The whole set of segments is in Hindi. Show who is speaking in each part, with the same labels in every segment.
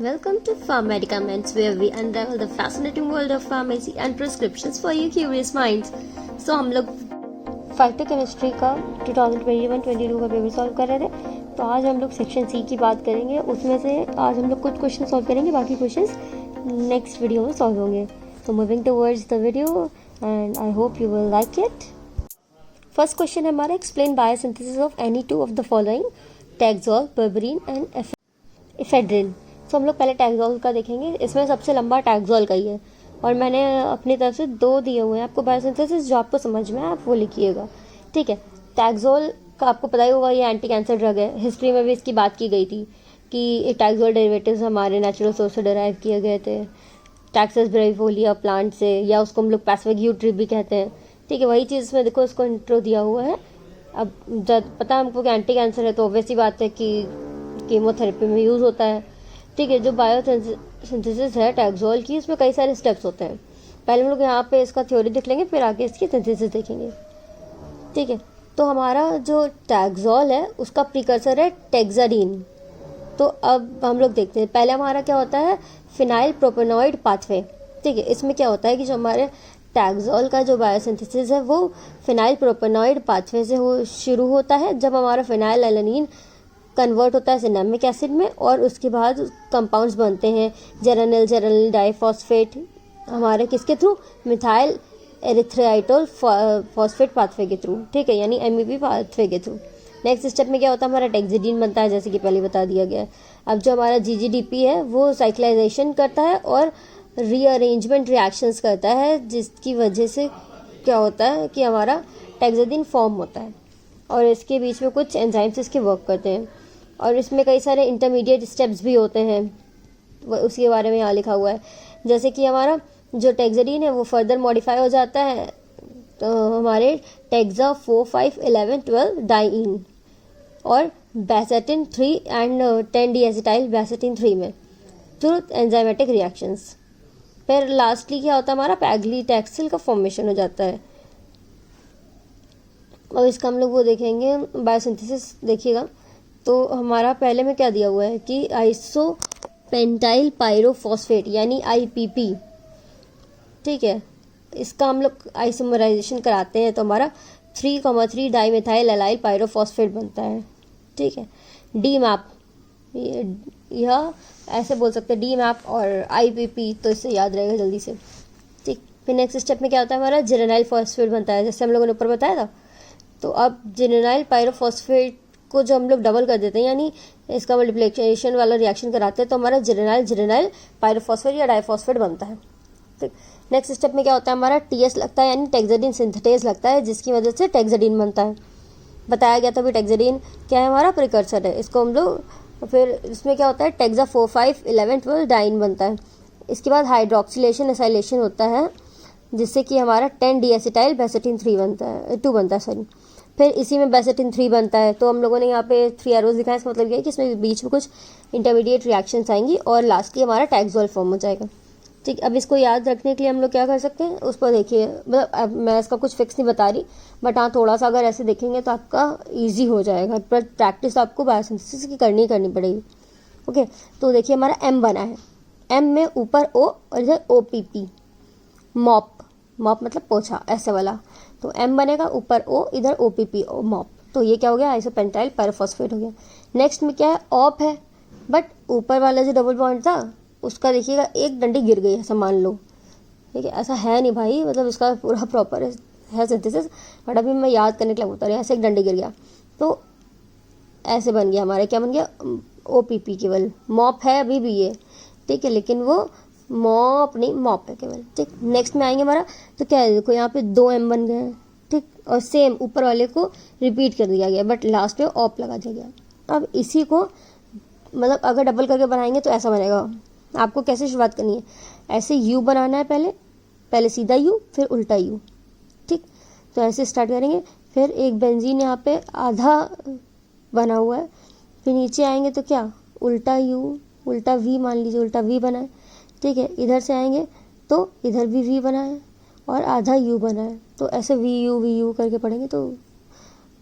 Speaker 1: Welcome to Pharmedicaments, where we unravel the fascinating world of pharmacy and prescriptions for you curious minds. So हम लोग फाइटोकेमिस्ट्री का 2021-22 का पेपर सॉल्व कर रहे थे। तो आज हम लोग सेक्शन सी की बात करेंगे। उसमें से आज हम लोग कुछ क्वेश्चन सॉल्व करेंगे, बाकी क्वेश्चंस नेक्स्ट वीडियो में सॉल्व होंगे। तो moving towards the video and I hope you will like it. First question है हमारा, explain biosynthesis of any two of the following, taxol, berberine and ephedrine. तो हम लोग पहले टैक्सोल का देखेंगे। इसमें सबसे लंबा टैक्सोल का ही है और मैंने अपनी तरफ से 2 दिए हुए हैं आपको बायोसिंथेसिस, जो आपको समझ में है आप वो लिखिएगा, ठीक है। टैक्सोल का आपको पता ही होगा, ये एंटी कैंसर ड्रग है। हिस्ट्री में भी इसकी बात की गई थी कि टैक्सोल डेरिवेटिव्स हमारे नेचुरल सोर्स से डिराइव किए गए थे, टैक्सस ब्रेविफोलिया प्लांट से, या उसको हम लोग पैसिफिक यू ट्री भी कहते हैं, ठीक है। वही चीज़ इसमें देखो, इसको इंट्रो दिया हुआ है। अब जब पता है हमको कि एंटी कैंसर है, तो ऑब्वियसली बात है कि कीमोथेरेपी में यूज़ होता है, ठीक है। जो बायोसिंथेसिस है टैक्सोल की, उसमें कई सारे स्टेप्स होते हैं। पहले हम लोग यहाँ पे इसका थ्योरी देख लेंगे, फिर आगे इसकी सिंथेसिस देखेंगे, ठीक है। तो हमारा जो टैक्सोल है उसका प्रिकर्सर है टेक्साडीन। तो अब हम लोग देखते हैं, पहले हमारा क्या होता है, फिनाइल प्रोपेनॉइड पाथवे, ठीक है। इसमें क्या होता है कि जो हमारे टैक्सोल का जो बायोसिंथेसिस है वो फिनाइल प्रोपेनॉइड पाथवे से शुरू होता है, जब हमारा फिनाइल एलानीन कन्वर्ट होता है सिनेमिक एसिड में, और उसके बाद कंपाउंड्स बनते हैं जेरानिल डाइफॉस्फेट, हमारे किसके थ्रू, मिथाइल एरिथ्राइटोल फॉस्फेट पाथवे के थ्रू, ठीक है, यानी एमईपी पाथवे के थ्रू। नेक्स्ट स्टेप में क्या होता है, हमारा टेक्साडीन बनता है, जैसे कि पहले बता दिया गया है। अब जो हमारा जीजीडीपी है वो साइक्लाइजेशन करता है और रीअरेंजमेंट रिएक्शंस करता है, जिसकी वजह से क्या होता है कि हमारा टेक्साडीन फॉर्म होता है, और इसके बीच में कुछ एंजाइम्स इसके वर्क करते हैं, और इसमें कई सारे इंटरमीडिएट स्टेप्स भी होते हैं, उसके बारे में यहाँ लिखा हुआ है। जैसे कि हमारा जो टेक्साडीन है वो फर्दर मॉडिफाई हो जाता है, तो हमारे टेक्सा 4, 5, 11, 12 डाइइन और बेसेटिन 3 एंड 10 डीएसिटाइल बेसेटिन 3 में थ्रू एंजाइमेटिक रिएक्शंस। फिर लास्टली क्या होता है, हमारा पैग्लीटैक्सिल का फॉर्मेशन हो जाता है। और इसका हम लोग वो देखेंगे बायोसिंथेसिस, देखिएगा। तो हमारा पहले में क्या दिया हुआ है कि आइसोपेंटाइल पायरोफॉस्फेट यानी आईपीपी, ठीक है। इसका हम लोग आइसोमराइजेशन कराते हैं, तो हमारा 3,3 डाइमेथाइल एलाइल पायरोफॉस्फेट बनता है, ठीक है। डी मैप, यह ऐसे बोल सकते हैं डी मैप और आईपीपी, तो इससे याद रहेगा जल्दी से, ठीक। फिर नेक्स्ट स्टेप में क्या होता है, हमारा जेरेनाइल फॉस्फेट बनता है, जैसे हम लोगों ने ऊपर बताया था। तो अब जेरेनाइल पायरोफॉस्फेट को जो हम लोग डबल कर देते हैं, यानी इसका मल्टीप्लिकेशन वाला रिएक्शन कराते हैं, तो हमारा जेरेनाइल पायरोफॉस्फेट या डाइफॉस्फेट बनता है, ठीक। नेक्स्ट स्टेप में क्या होता है, हमारा टीएस लगता है, यानी टेक्साडीन सिंथेटेज लगता है, जिसकी वजह से टेक्साडीन बनता है। बताया गया था भी टेक्साडीन क्या है, हमारा प्रिकर्सर है। इसको हम लोग फिर इसमें क्या होता है, टेक्सा 4, 5, 11, 12 डाइन बनता है। इसके बाद हाइड्रोक्सिलेशन एसाइलेशन होता है, जिससे कि हमारा 10 डीएसिटाइल बेसेटिन 2 बनता है, सॉरी। फिर इसी में बेसेटिन 3 बनता है। तो हम लोगों ने यहाँ पे 3 एरोज दिखाए, इसका मतलब ये है कि इसमें बीच में कुछ इंटरमीडिएट रिएक्शंस आएंगी और लास्टली हमारा टैक्सोल फॉर्म हो जाएगा, ठीक। अब इसको याद रखने के लिए हम लोग क्या कर सकते हैं, उस पर देखिए, मतलब अब मैं इसका कुछ फिक्स नहीं बता रही, बट हाँ थोड़ा सा अगर ऐसे देखेंगे तो आपका ईजी हो जाएगा, पर प्रैक्टिस आपको बायोसिंथेसिस की करनी पड़ेगी, ओके। तो देखिए हमारा एम बना है, एम में ऊपर ओ और इधर OPP, मॉप मतलब पोछा, ऐसे वाला। तो एम बनेगा, ऊपर ओ, इधर OPP मॉप। तो ये क्या हो गया, आइसोपेंटाइल पायरोफॉस्फेट हो गया। नेक्स्ट में क्या है, ऑप है, बट ऊपर वाला जो डबल बॉन्ड था उसका देखिएगा एक डंडी गिर गई, ऐसा मान लो, ठीक है। ऐसा है नहीं भाई, मतलब इसका पूरा प्रॉपर है सिंथेसिस, बट अभी मैं याद करने के लिए बता रही हूँ। ऐसे एक डंडी गिर गया, तो ऐसे बन गया हमारे, क्या बन गया, OPP केवल। मॉप है अभी भी ये, ठीक है, लेकिन वो मॉप नहीं, मॉप है केवल, ठीक। नेक्स्ट में आएंगे हमारा, तो क्या है, देखो यहाँ पे 2 M बन गए हैं, ठीक, और सेम ऊपर वाले को रिपीट कर दिया गया, बट लास्ट में ऑप लगा दिया गया। अब इसी को मतलब अगर डबल करके बनाएंगे तो ऐसा बनेगा। आपको कैसे शुरुआत करनी है, ऐसे U बनाना है, पहले सीधा U, फिर उल्टा U, ठीक। तो ऐसे स्टार्ट करेंगे। फिर एक बेंजीन यहाँ पे आधा बना हुआ है, फिर नीचे आएंगे तो क्या, उल्टा U, उल्टा V, मान लीजिए उल्टा V बना है, ठीक है। इधर से आएंगे तो इधर भी V बना है और आधा U बना है, तो ऐसे VU करके पढ़ेंगे तो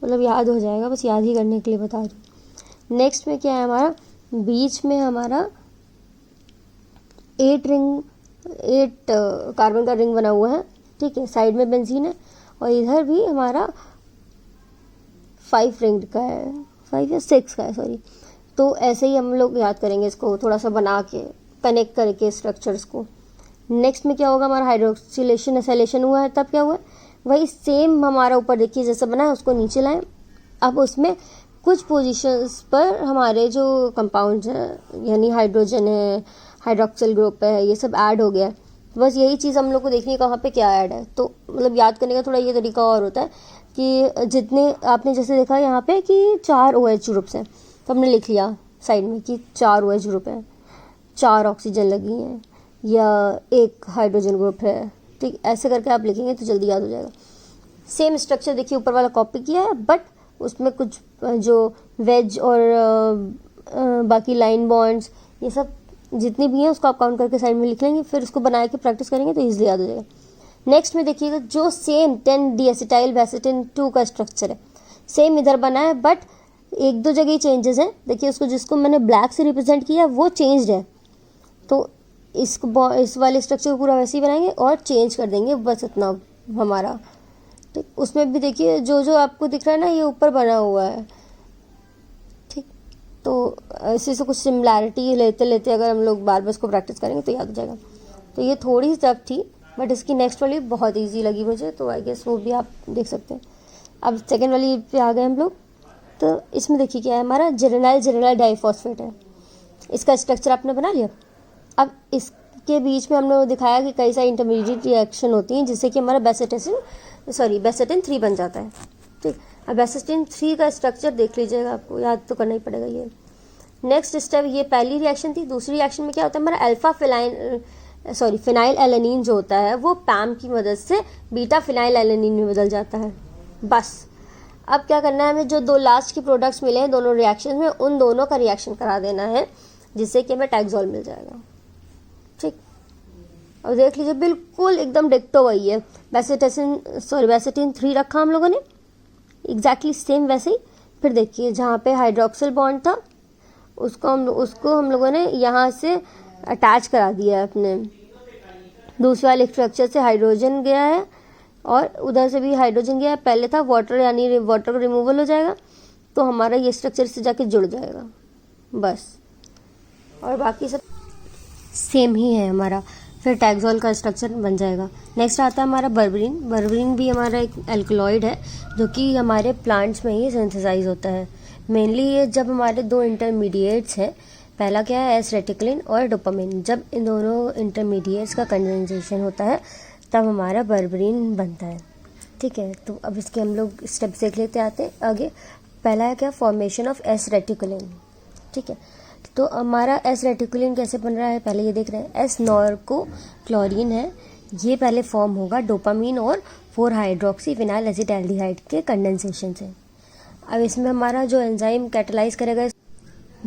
Speaker 1: मतलब याद हो जाएगा, बस याद ही करने के लिए बता रही हूँ। नेक्स्ट में क्या है हमारा, बीच में हमारा एट कार्बन का रिंग बना हुआ है, ठीक है। साइड में बेंजीन है और इधर भी हमारा 5 रिंग का है, 5 या 6 का है, सॉरी। तो ऐसे ही हम लोग याद करेंगे इसको, थोड़ा सा बना के कनेक्ट करके स्ट्रक्चर्स को। नेक्स्ट में क्या होगा, हमारा हाइड्रोक्सिलेशन एसाइलेशन हुआ है, तब क्या हुआ, वही सेम हमारा ऊपर देखिए जैसा बना है उसको नीचे लाएं। अब उसमें कुछ पोजीशंस पर हमारे जो कंपाउंड्स हैं, यानी हाइड्रोजन है, हाइड्रोक्सिल ग्रुप है, ये सब ऐड हो गया है। बस यही चीज़ हम लोग को देखनी है कहाँ पे क्या ऐड है। तो मतलब याद करने का थोड़ा ये तरीका और होता है कि जितने आपने जैसे देखा यहाँ पे कि 4 OH ग्रुप्स हैं, तो हमने लिख लिया साइड में कि 4 OH ग्रुप हैं, 4 ऑक्सीजन लगी हैं, या 1 हाइड्रोजन ग्रुप है, ठीक। ऐसे करके आप लिखेंगे तो जल्दी याद हो जाएगा। सेम स्ट्रक्चर देखिए ऊपर वाला कॉपी किया है, बट उसमें कुछ जो वेज और बाकी लाइन बॉन्ड्स ये सब जितनी भी हैं उसको आप काउंट करके साइड में लिख लेंगे, फिर उसको बना के प्रैक्टिस करेंगे तो ईजिली याद हो जाएगा। नेक्स्ट में देखिएगा जो सेम 10 डिएसिटाइल बेसिटिन 2 का स्ट्रक्चर है, सेम इधर बना है, बट 1-2 जगह चेंजेस हैं। देखिए उसको, जिसको मैंने ब्लैक से रिप्रेजेंट किया वो चेंज्ड है, तो इसको इस वाले स्ट्रक्चर को पूरा वैसे ही बनाएंगे और चेंज कर देंगे, बस इतना हमारा, ठीक। उसमें भी देखिए जो जो आपको दिख रहा है ना ये ऊपर बना हुआ है, ठीक। तो इसी से कुछ सिमिलैरिटी लेते लेते अगर हम लोग बार बार इसको प्रैक्टिस करेंगे तो याद हो जाएगा। तो ये थोड़ी सी टफ थी, बट इसकी नेक्स्ट वाली बहुत ईजी लगी मुझे, तो आई गेस वो भी आप देख सकते हैं। अब सेकेंड वाली पे आ गए हम लोग। तो इसमें देखिए क्या है, हमारा जेरेनाइल डाइफॉस्फेट है, इसका स्ट्रक्चर आपने बना लिया। अब इसके बीच में हमने दिखाया कि कई सारी इंटरमीडिएट रिएक्शन होती हैं जिससे कि हमारा बेसेटिन 3 बन जाता है, ठीक। अब बेसेटिन 3 का स्ट्रक्चर देख लीजिएगा, आपको याद तो करना ही पड़ेगा ये। नेक्स्ट स्टेप, ये पहली रिएक्शन थी। दूसरी रिएक्शन में क्या होता है, हमारा फिनाइल एलेनिन जो होता है वो पैम की मदद से बीटा फिनाइल एलेनिन में बदल जाता है। बस अब क्या करना है, हमें जो 2 लास्ट के प्रोडक्ट्स मिले हैं दोनों रिएक्शन में, उन दोनों का रिएक्शन करा देना है जिससे कि हमें टैक्सोल मिल जाएगा, ठीक। और देख लीजिए बिल्कुल एकदम डिक्टो वही है। बेसेटिन 3 रखा हम लोगों ने, एग्जैक्टली सेम वैसे ही। फिर देखिए जहाँ पे हाइड्रोक्सिल बॉन्ड था उसको हम लोगों ने यहाँ से अटैच करा दिया है अपने दूसरे वाले स्ट्रक्चर से। हाइड्रोजन गया है और उधर से भी हाइड्रोजन गया है, पहले था वाटर, यानी वाटर का रिमूवल हो जाएगा तो हमारा ये स्ट्रक्चर से जाके जुड़ जाएगा, बस। और बाकी सब सेम ही है हमारा, फिर टैक्सोल का स्ट्रक्चर बन जाएगा। नेक्स्ट आता है हमारा बर्बरीन। बर्बरीन भी हमारा एक एल्कलॉइड है जो कि हमारे प्लांट्स में ही सिंथेसाइज होता है। मेनली ये जब हमारे 2 इंटरमीडिएट्स हैं, पहला क्या है एस रेटिकुलिन और डोपामिन, जब इन दोनों इंटरमीडिएट्स का कंडेंसेशन होता है तब हमारा बर्बरीन बनता है, ठीक है। तो अब इसके हम लोग स्टेप्स देख लेते आते हैं आगे। पहला है क्या, फॉर्मेशन ऑफ एस रेटिकुलिन, ठीक है। तो हमारा एस रेटिकुलिन कैसे बन रहा है पहले ये देख रहे हैं। एस नॉर्को क्लोरीन है, ये पहले फॉर्म होगा डोपामीन और 4 हाइड्रोक्सी फिनाइल एसिटाल्डिहाइड के कंडेंसेशन से। अब इसमें हमारा जो एंजाइम कैटालाइज करेगा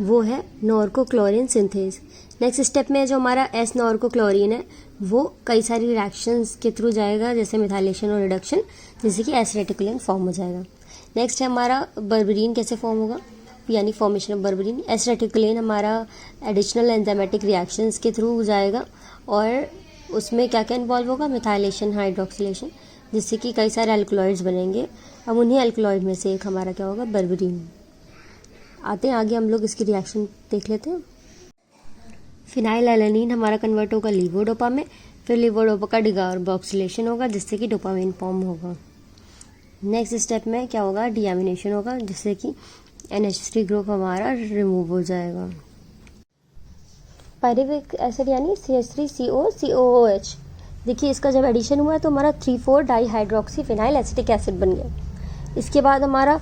Speaker 1: वो है नॉर्को क्लोरीन सिंथेज। नेक्स्ट स्टेप में जो हमारा एस नॉर्को क्लोरीन है वो कई सारी रिएक्शंस के थ्रू जाएगा, जैसे मिथाइलेशन और रिडक्शन, जिससे कि एस रेटिकुलिन फॉर्म हो जाएगा। नेक्स्ट है हमारा बर्बरीन कैसे फॉर्म होगा, यानी formation of berberine. S reticulin हमारा एडिशनल एंजाइमेटिक रिएक्शंस के थ्रू जाएगा और उसमें क्या क्या इन्वॉल्व होगा, मिथाइलेशन, हाइड्रोक्सिलेशन, जिससे कि कई सारे अल्कलॉइड्स बनेंगे। अब उन्हीं अल्कलॉइड में से एक हमारा क्या होगा, बर्बरीन। आते हैं आगे, हम लोग इसकी रिएक्शन देख लेते हैं। फिनाइल एलेनिन हमारा कन्वर्ट होगा लीवोडोपा में, फिर लीवोडोपा का डिकार्बोक्सिलेशन होगा जिससे कि डोपामिन फॉर्म होगा। नेक्स्ट स्टेप में क्या होगा, डीएमिनेशन होगा जिससे कि NH3 ग्रुप हमारा रिमूव हो जाएगा। पायरुविक एसिड यानी CH3COCOOH, देखिए इसका जब एडिशन हुआ है तो हमारा 3,4 डाईहाइड्रोक्सी फिनाइल एसिटिक एसिड बन गया। इसके बाद हमारा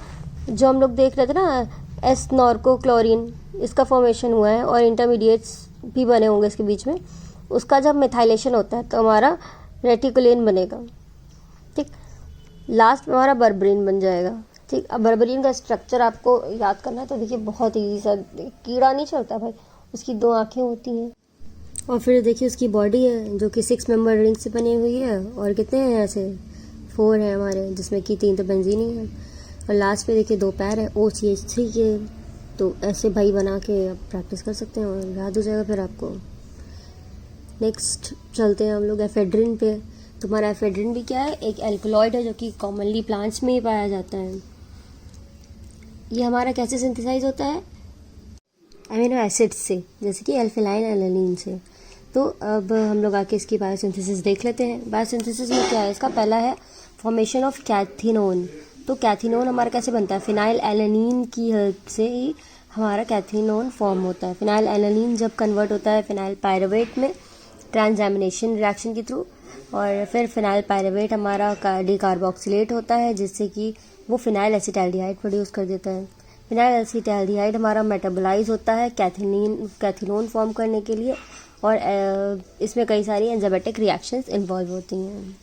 Speaker 1: जो हम लोग देख रहे थे ना एस नॉर्को क्लोरीन, इसका फॉर्मेशन हुआ है और इंटरमीडिएट्स भी बने होंगे इसके बीच में। उसका जब मिथाइलेशन होता है तो हमारा रेटिकुलिन बनेगा, ठीक। लास्ट में हमारा बर्बरीन बन जाएगा, ठीक। अब बर्बरीन का स्ट्रक्चर आपको याद करना है तो देखिए बहुत ईजी सा, कीड़ा नहीं चलता भाई, उसकी 2 आँखें होती हैं और फिर देखिए उसकी बॉडी है जो कि 6 मेंबर रिंग से बनी हुई है, और कितने हैं ऐसे 4 हैं हमारे, जिसमें कि 3 तो बेंजीन ही है, और लास्ट में देखिए 2 पैर है OCH3 के। तो ऐसे भाई बना के आप प्रैक्टिस कर सकते हैं और याद हो जाएगा फिर आपको। नेक्स्ट चलते हैं हम लोग एफेड्रिन पे। तुम्हारा एफेड्रिन भी क्या है, एक एल्कलॉइड है जो कि कॉमनली प्लांट्स में ही पाया जाता है। ये हमारा कैसे सिंथेसाइज होता है, अमीनो एसिड्स से, जैसे कि एल्फिलाइन एलानीन से। तो अब हम लोग आके इसकी बायोसिंथेसिस देख लेते हैं। बायोसिंथेसिस में क्या है, इसका पहला है फॉर्मेशन ऑफ कैथिनोन। तो कैथिनोन हमारा कैसे बनता है, फिनाइल एलानीन की हेल्प से ही हमारा कैथिनोन फॉर्म होता है। फिनाइल एलानीन जब कन्वर्ट होता है फिनाइल पायरुवेट में ट्रांसएमिनेशन रिएक्शन के थ्रू, और फिर फिनाइल पायरुवेट हमारा डिकार्बोक्सिलेट होता है, जिससे कि वो फिनाइल एसिटाल्डिहाइड प्रोड्यूस कर देता है। फिनाइल एसिटाल्डिहाइड हमारा मेटाबोलाइज होता है कैथिनोन फॉर्म करने के लिए, और इसमें कई सारी एंजाइमेटिक रिएक्शंस इन्वॉल्व होती हैं,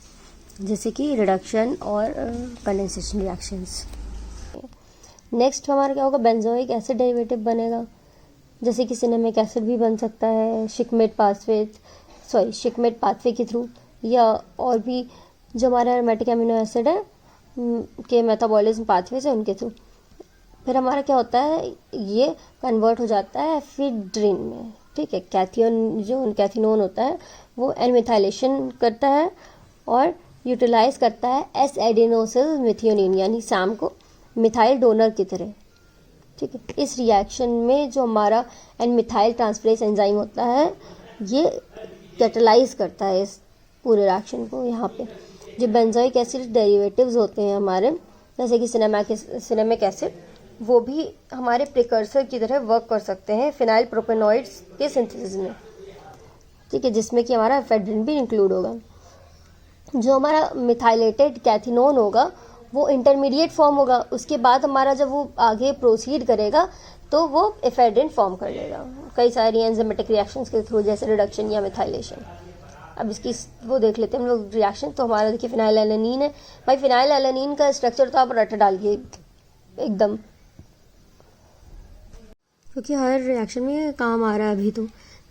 Speaker 1: जैसे कि रिडक्शन और कंडेंसेशन रिएक्शंस। नेक्स्ट हमारा क्या होगा, बेंजोइक एसिड डेरिवेटिव बनेगा, जैसे कि सिनेमिक एसिड भी बन सकता है शिकमेट पाथवे के थ्रू, या और भी जो हमारे एरोमेटिक एमिनो एसिड है के मेटाबॉलिज्म पाथवे से, उनके थ्रू। फिर हमारा क्या होता है, ये कन्वर्ट हो जाता है एफेड्रिन में, ठीक है। कैथिनोन होता है वो एनमिथाइलेशन करता है और यूटिलाइज करता है एस एडेनोसिल मिथियोनिन, यानी सैम को मिथाइल डोनर की तरह, ठीक है। इस रिएक्शन में जो हमारा एनमिथाइल ट्रांसफरेज एंजाइम होता है, ये कैटलाइज करता है इस पूरे रिएक्शन को। यहाँ पे जो बेंजोइक एसिड डेरिवेटिव्स होते हैं हमारे, जैसे कि सिनेमिक एसिड, वो भी हमारे प्रिकर्सर की तरह वर्क कर सकते हैं फिनाइल प्रोपेनॉइड्स के सिंथेसिस में, ठीक है, जिसमें कि हमारा एफेड्रिन भी इंक्लूड होगा। जो हमारा मिथाइलेटेड कैथिनोन होगा वो इंटरमीडिएट फॉर्म होगा, उसके बाद हमारा जब वो आगे प्रोसीड करेगा तो वो एफेड्रिन फॉर्म कर लेगा कई सारी एंजाइमेटिक रिएक्शंस के थ्रू, जैसे रिडक्शन या मिथाइलेशन। अब इसकी वो देख लेते हैं हम लोग रिएक्शन। तो हमारा देखिए फिनाइल एलानीन है भाई, फिनाइल एलानीन का स्ट्रक्चर तो आप रट डालिए एकदम, क्योंकि हर रिएक्शन में काम आ रहा है अभी। तो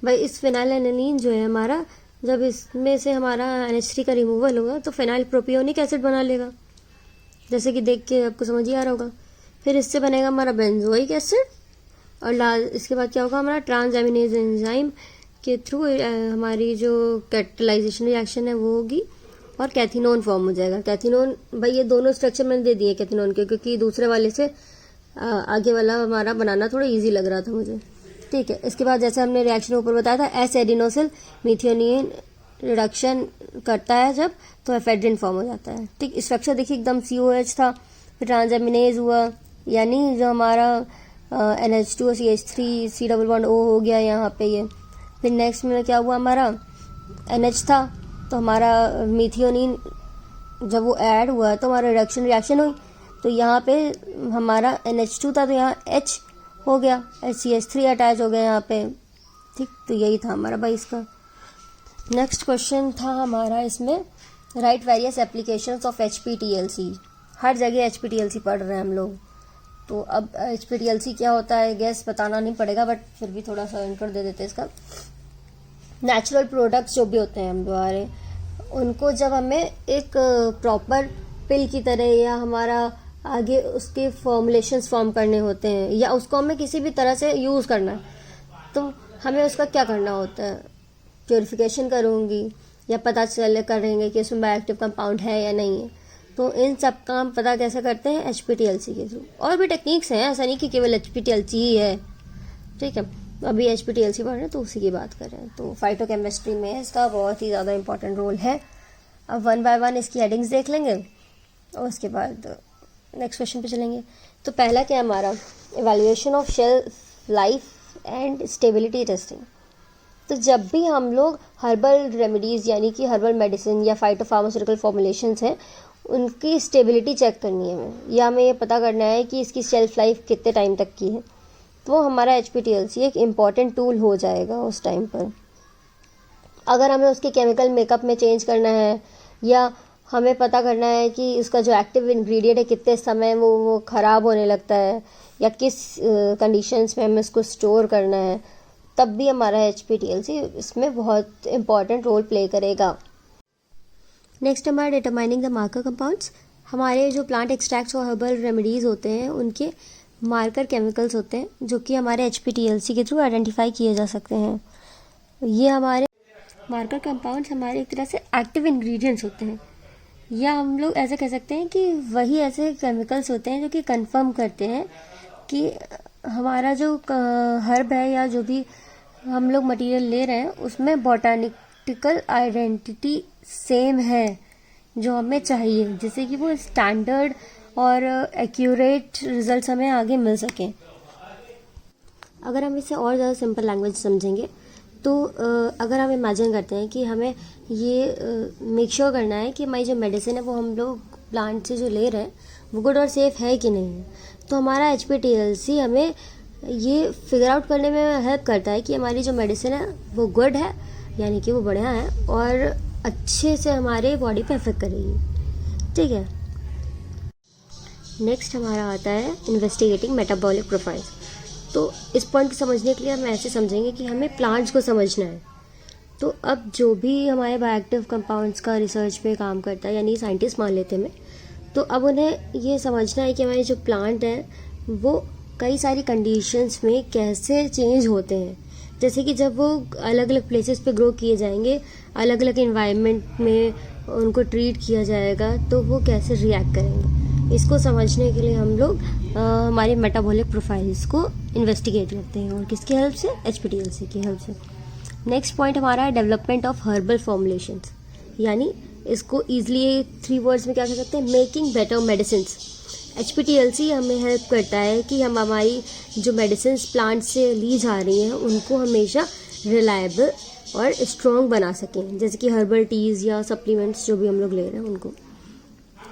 Speaker 1: भाई इस फिनाइल एलानीन जो है हमारा, जब इसमें से हमारा NH3 का रिमूवल होगा तो फिनाइल प्रोपियोनिक एसिड बना लेगा, जैसे कि देख के आपको समझ ही आ रहा होगा। फिर इससे बनेगा हमारा बेंजोइक एसिड, और इसके बाद क्या होगा, हमारा ट्रांसएमिनेज एंजाइम के थ्रू हमारी जो कैटलाइजेशन रिएक्शन है वो होगी और कैथिनोन फॉर्म हो जाएगा। कैथिनोन भाई ये दोनों स्ट्रक्चर मैंने दे दिए कैथिनोन के, क्योंकि दूसरे वाले से आगे वाला हमारा बनाना थोड़ा इजी लग रहा था मुझे, ठीक है। इसके बाद जैसे हमने रिएक्शन ऊपर बताया था, एस एडिनोसिल मिथियोनिन रिडक्शन करता है जब, तो एफेड्रिन फॉर्म हो जाता है, ठीक। स्ट्रक्चर देखिए एकदम COH था, फिर ट्रांसएमिनेज हुआ, यानी जो हमारा NH2 CH3 C double bond O हो गया यहाँ पे ये। फिर नेक्स्ट में क्या हुआ, हमारा NH था, तो हमारा मिथियोनिन जब वो ऐड हुआ तो हमारा रिडक्शन रिएक्शन हुई, तो यहाँ पे हमारा NH2 था तो यहाँ H हो गया, CH3 अटैच हो गया यहाँ पे, ठीक। तो यही था हमारा भाई इसका। नेक्स्ट क्वेश्चन था हमारा इसमें, right various applications of HPTLC। हर जगह HPTLC पढ़ रहे हैं हम लोग, तो अब HPTLC क्या होता है गैस बताना नहीं पड़ेगा, बट फिर भी थोड़ा सा इंट्रो दे देते हैं इसका। नेचुरल प्रोडक्ट्स जो भी होते हैं हमारे, उनको जब हमें एक प्रॉपर पिल की तरह या हमारा आगे उसके फॉर्मुलेशंस फॉर्म करने होते हैं, या उसको हमें किसी भी तरह से यूज़ करना है, तो हमें उसका क्या करना होता है, प्योरिफिकेशन करूँगी या पता चले करेंगे कि उसमें बायोएक्टिव कंपाउंड है या नहीं है। तो इन सब का हम पता कैसे करते हैं, HPTLC के थ्रू। और भी टेक्निक्स हैं, ऐसा नहीं कि केवल HPTLC ही है, ठीक है। अभी HPTLC पढ़ रहे हैं तो उसी की बात कर रहे हैं। तो फाइटोकेमिस्ट्री में इसका बहुत ही ज़्यादा इंपॉर्टेंट रोल है। अब 1 बाय 1 इसकी हेडिंग्स देख लेंगे और उसके बाद नेक्स्ट क्वेश्चन पे चलेंगे। तो पहला क्या है हमारा, evaluation of shelf life and stability testing. तो जब भी हम लोग हर्बल रेमेडीज़ यानी कि हर्बल मेडिसिन या फाइटोफार्मास्यूटिकल फॉर्मुलेशंस हैं, उनकी स्टेबिलिटी चेक करनी है हमें, या हमें ये पता करना है कि इसकी शेल्फ लाइफ कितने टाइम तक की है, तो हमारा HPTLC एक इम्पॉर्टेंट टूल हो जाएगा उस टाइम पर। अगर हमें उसके केमिकल मेकअप में चेंज करना है, या हमें पता करना है कि इसका जो एक्टिव इंग्रेडिएंट है कितने समय वो ख़राब होने लगता है, या किस कंडीशंस में हमें इसको स्टोर करना है, तब भी हमारा HPTLC इसमें बहुत इम्पॉर्टेंट रोल प्ले करेगा। नेक्स्ट हमारा डिटरमाइनिंग द मार्कर कंपाउंड्स। हमारे जो प्लांट एक्सट्रैक्ट्स और हर्बल रेमेडीज़ होते हैं उनके मार्कर केमिकल्स होते हैं, जो कि हमारे HPTLC के थ्रू आइडेंटिफाई किए जा सकते हैं। ये हमारे मार्कर कंपाउंड्स हमारे एक तरह से एक्टिव इंग्रेडिएंट्स होते हैं, या हम लोग ऐसा कह सकते हैं कि वही ऐसे केमिकल्स होते हैं जो कि कंफर्म करते हैं कि हमारा जो हर्ब है या जो भी हम लोग मटेरियल ले रहे हैं उसमें बॉटैनिकल आइडेंटिटी सेम है जो हमें चाहिए, जिससे कि वो स्टैंडर्ड और एक्यूरेट रिजल्ट्स हमें आगे मिल सकें। अगर हम इसे और ज़्यादा सिंपल लैंग्वेज समझेंगे तो अगर हम इमेजिन करते हैं कि हमें ये मेक श्योर करना है कि हमारी जो मेडिसिन है वो हम लोग प्लांट से जो ले रहे हैं वो गुड और सेफ़ है कि नहीं है, तो हमारा HPTLC हमें ये फिगर आउट करने में हेल्प करता है कि हमारी जो मेडिसिन है वो गुड है, यानी कि वो बढ़िया है और अच्छे से हमारे बॉडी पे इफेक्ट करेगी। ठीक है, नेक्स्ट हमारा आता है इन्वेस्टिगेटिंग मेटाबॉलिक प्रोफाइल। तो इस पॉइंट को समझने के लिए हम ऐसे समझेंगे कि हमें प्लांट्स को समझना है। तो अब जो भी हमारे बायोएक्टिव कंपाउंड्स का रिसर्च पे काम करता है, यानी साइंटिस्ट मान लेते हैं हमें, तो अब उन्हें ये समझना है कि हमारे जो प्लांट हैं वो कई सारी कंडीशंस में कैसे चेंज होते हैं। जैसे कि जब वो अलग अलग प्लेसेस पे ग्रो किए जाएंगे, अलग अलग इन्वायरमेंट में उनको ट्रीट किया जाएगा, तो वो कैसे रिएक्ट करेंगे। इसको समझने के लिए हम लोग हमारे मेटाबॉलिक प्रोफाइल्स को इन्वेस्टिगेट करते हैं, और किसकी हेल्प से? HPTLC की हेल्प से। नेक्स्ट पॉइंट हमारा है डेवलपमेंट ऑफ हर्बल फॉर्मुलेशंस, यानी इसको ईजिली 3 वर्ड्स में क्या कह सकते हैं? Making better medicines. HPTLC हमें हेल्प करता है कि हम हमारी जो मेडिसिन प्लांट से ली जा रही हैं उनको हमेशा रिलायबल और स्ट्रॉन्ग बना सकें, जैसे कि हर्बल टीज़ या सप्लीमेंट्स जो भी हम लोग ले रहे हैं उनको।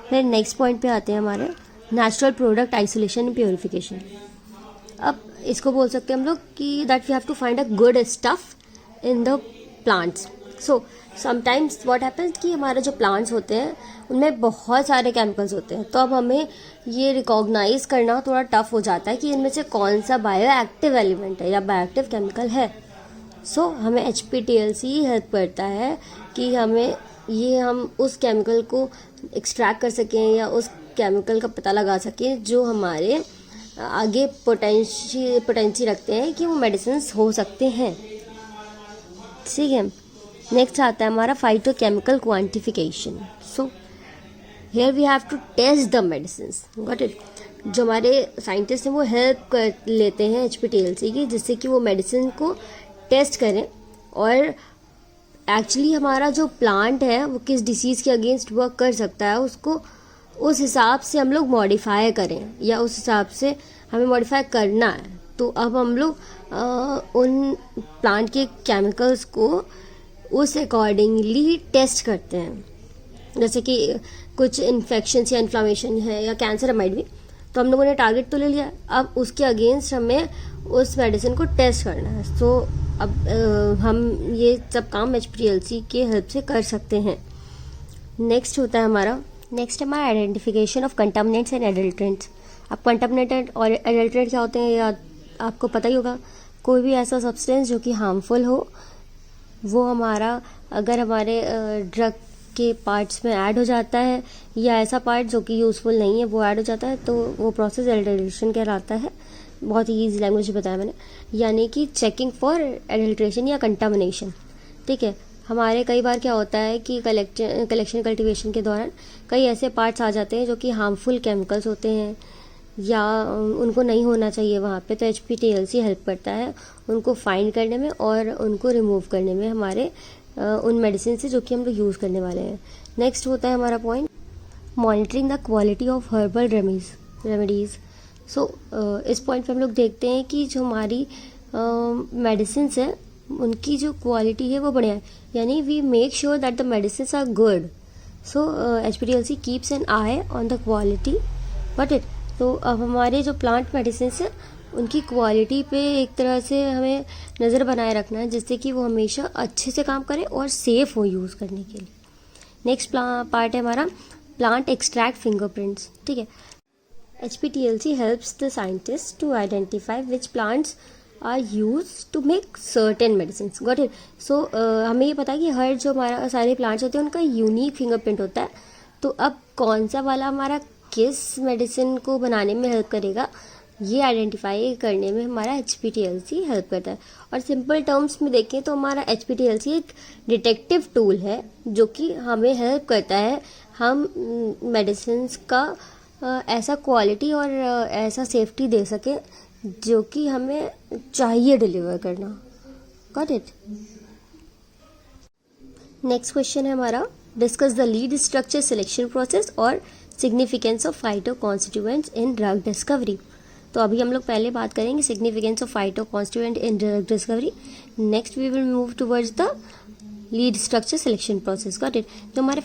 Speaker 1: फिर नेक्स्ट पॉइंट पे आते हैं हमारे natural product isolation and purification. अब इसको बोल सकते हैं हम लोग कि that we have to find a good stuff in the plants. So sometimes what happens कि हमारे जो प्लांट्स होते हैं उनमें बहुत सारे केमिकल्स होते हैं, तो अब हमें ये रिकॉग्नाइज करना थोड़ा टफ हो जाता है कि इनमें से कौन सा बायो एक्टिव एलिमेंट है या बायो एक्टिव केमिकल है। सो हमें HPTLC हेल्प करता है कि हम उस केमिकल को एक्सट्रैक्ट कर सकें या उस केमिकल का पता लगा सकें जो हमारे आगे पोटेंसी रखते हैं कि वो मेडिसिन हो सकते हैं। ठीक है, नेक्स्ट आता है हमारा phytochemical quantification. So here we have to test the medicines, got it. जो हमारे साइंटिस्ट हैं वो हेल्प कर लेते हैं HPTLC की, जिससे कि वो मेडिसिन को टेस्ट करें और एक्चुअली हमारा जो प्लांट है वो किस डिसीज़ के अगेंस्ट वर्क कर सकता है उसको उस हिसाब से हम लोग मॉडिफाई करें, या उस हिसाब से हमें मॉडिफाई करना है। तो अब हम लोग उन प्लांट के केमिकल्स को उस अकॉर्डिंगली टेस्ट करते हैं। जैसे कि कुछ इन्फेक्शन या इन्फ्लामेशन है या कैंसर माइट भी, तो हम लोगों ने टारगेट तो ले लिया, अब उसके अगेंस्ट हमें उस मेडिसिन को टेस्ट करना है। सो अब हम ये सब काम HPTLC के हेल्प से कर सकते हैं। नेक्स्ट है हमारा identification of contaminants and adulterants. अब कंटामिनेटेड और एडल्ट्रेंट क्या होते हैं या आपको पता ही होगा, कोई भी ऐसा सब्सटेंस जो कि हार्मफुल हो वो हमारा अगर हमारे ड्रग के पार्ट्स में ऐड हो जाता है, या ऐसा पार्ट जो कि यूज़फुल नहीं है वो ऐड हो जाता है, तो वो प्रोसेस एडल्ट्रेशन कहलाता है। बहुत ही ईजी लैंग्वेज में बताया मैंने, यानी कि चेकिंग फॉर एडल्ट्रेशन या कंटामिनेशन। ठीक है, हमारे कई बार क्या होता है कि कलेक्शन कल्टीवेशन के दौरान कई ऐसे पार्ट्स आ जाते हैं जो कि हार्मफुल केमिकल्स होते हैं या उनको नहीं होना चाहिए वहाँ पे, तो HPTLC हेल्प करता है उनको फाइंड करने में और उनको रिमूव करने में हमारे उन मेडिसिन से जो कि हम लोग यूज़ करने वाले हैं। नेक्स्ट होता है हमारा point monitoring the quality of herbal remedies. So इस पॉइंट पे हम लोग देखते हैं कि जो हमारी मेडिसिन है उनकी जो क्वालिटी है वो बढ़िया है, यानी we make sure that the medicine are good. So HPTLC keeps an eye on the quality, but it तो अब हमारे जो प्लांट मेडिसिन है उनकी क्वालिटी पे एक तरह से हमें नज़र बनाए रखना है, जिससे कि वो हमेशा अच्छे से काम करे और सेफ़ हो यूज़ करने के लिए। नेक्स्ट पार्ट है हमारा प्लांट एक्सट्रैक्ट फिंगरप्रिंट्स। ठीक है, HPTLC helps the scientist to identify which plants are use to make certain medicine, got it. So हमें ये पता है कि हर जो हमारा सारे प्लांट्स होते हैं उनका यूनिक फिंगरप्रिंट होता है, तो अब कौन सा वाला हमारा किस मेडिसिन को बनाने में हेल्प करेगा ये आइडेंटिफाई करने में हमारा HPTLC हेल्प करता है। और सिंपल टर्म्स में देखें तो हमारा HPTLC एक डिटेक्टिव टूल है जो कि हमें हेल्प करता है हम मेडिसिन्स का ऐसा क्वालिटी और ऐसा सेफ्टी दे सके जो कि हमें चाहिए डिलीवर करना। Got it. नेक्स्ट क्वेश्चन है हमारा, discuss the lead structure selection process और significance of phyto constituents in drug discovery. तो अभी हम लोग पहले बात करेंगे significance of phyto constituent in drug discovery. Next we will move towards the lead structure selection process. Got it. जो हमारे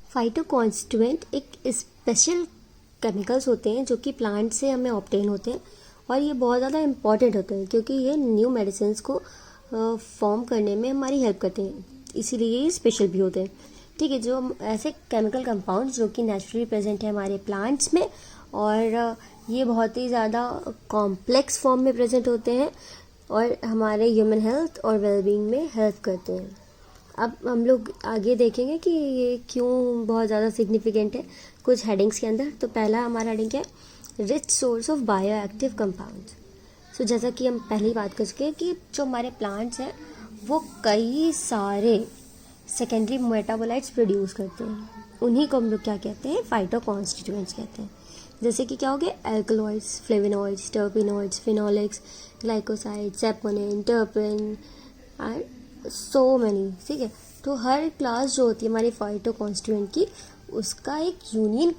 Speaker 1: फाइटो कॉन्स्टिट्यूएंट एक स्पेशल केमिकल्स होते हैं जो कि प्लांट से हमें ऑब्टेन होते हैं और ये बहुत ज़्यादा इंपॉर्टेंट होते हैं क्योंकि ये न्यू मेडिसिन को फॉर्म करने में हमारी हेल्प करते हैं, इसीलिए ये स्पेशल भी होते हैं। ठीक है, जो ऐसे केमिकल कंपाउंड जो कि नेचुरली प्रेजेंट है हमारे प्लांट्स में और ये बहुत ही ज़्यादा कॉम्प्लेक्स फॉर्म में प्रेजेंट होते हैं और हमारे ह्यूमन हेल्थ और वेलबींग में हेल्प करते हैं। अब हम लोग आगे देखेंगे कि ये क्यों बहुत ज़्यादा सिग्निफिकेंट है कुछ हेडिंग्स के अंदर। तो पहला हमारा हेडिंग है rich source of bio active compounds. So जैसा कि हम पहले ही बात कर चुके हैं कि जो हमारे प्लांट्स हैं वो कई सारे सेकेंडरी मेटाबोलाइट्स प्रोड्यूस करते हैं, उन्हीं को हम लोग क्या कहते हैं, फाइटो कॉन्स्टिट्यूएंट्स कहते हैं। जैसे कि क्या हो गया, alkaloids, फ्लेविनॉइड्स, terpenoids, phenolics, glycoside, saponin, टर्पिन and so many. ठीक है, तो हर क्लास जो होती है हमारी फाइटो कॉन्स्टिट्यूएंट की उसका एक यूनिक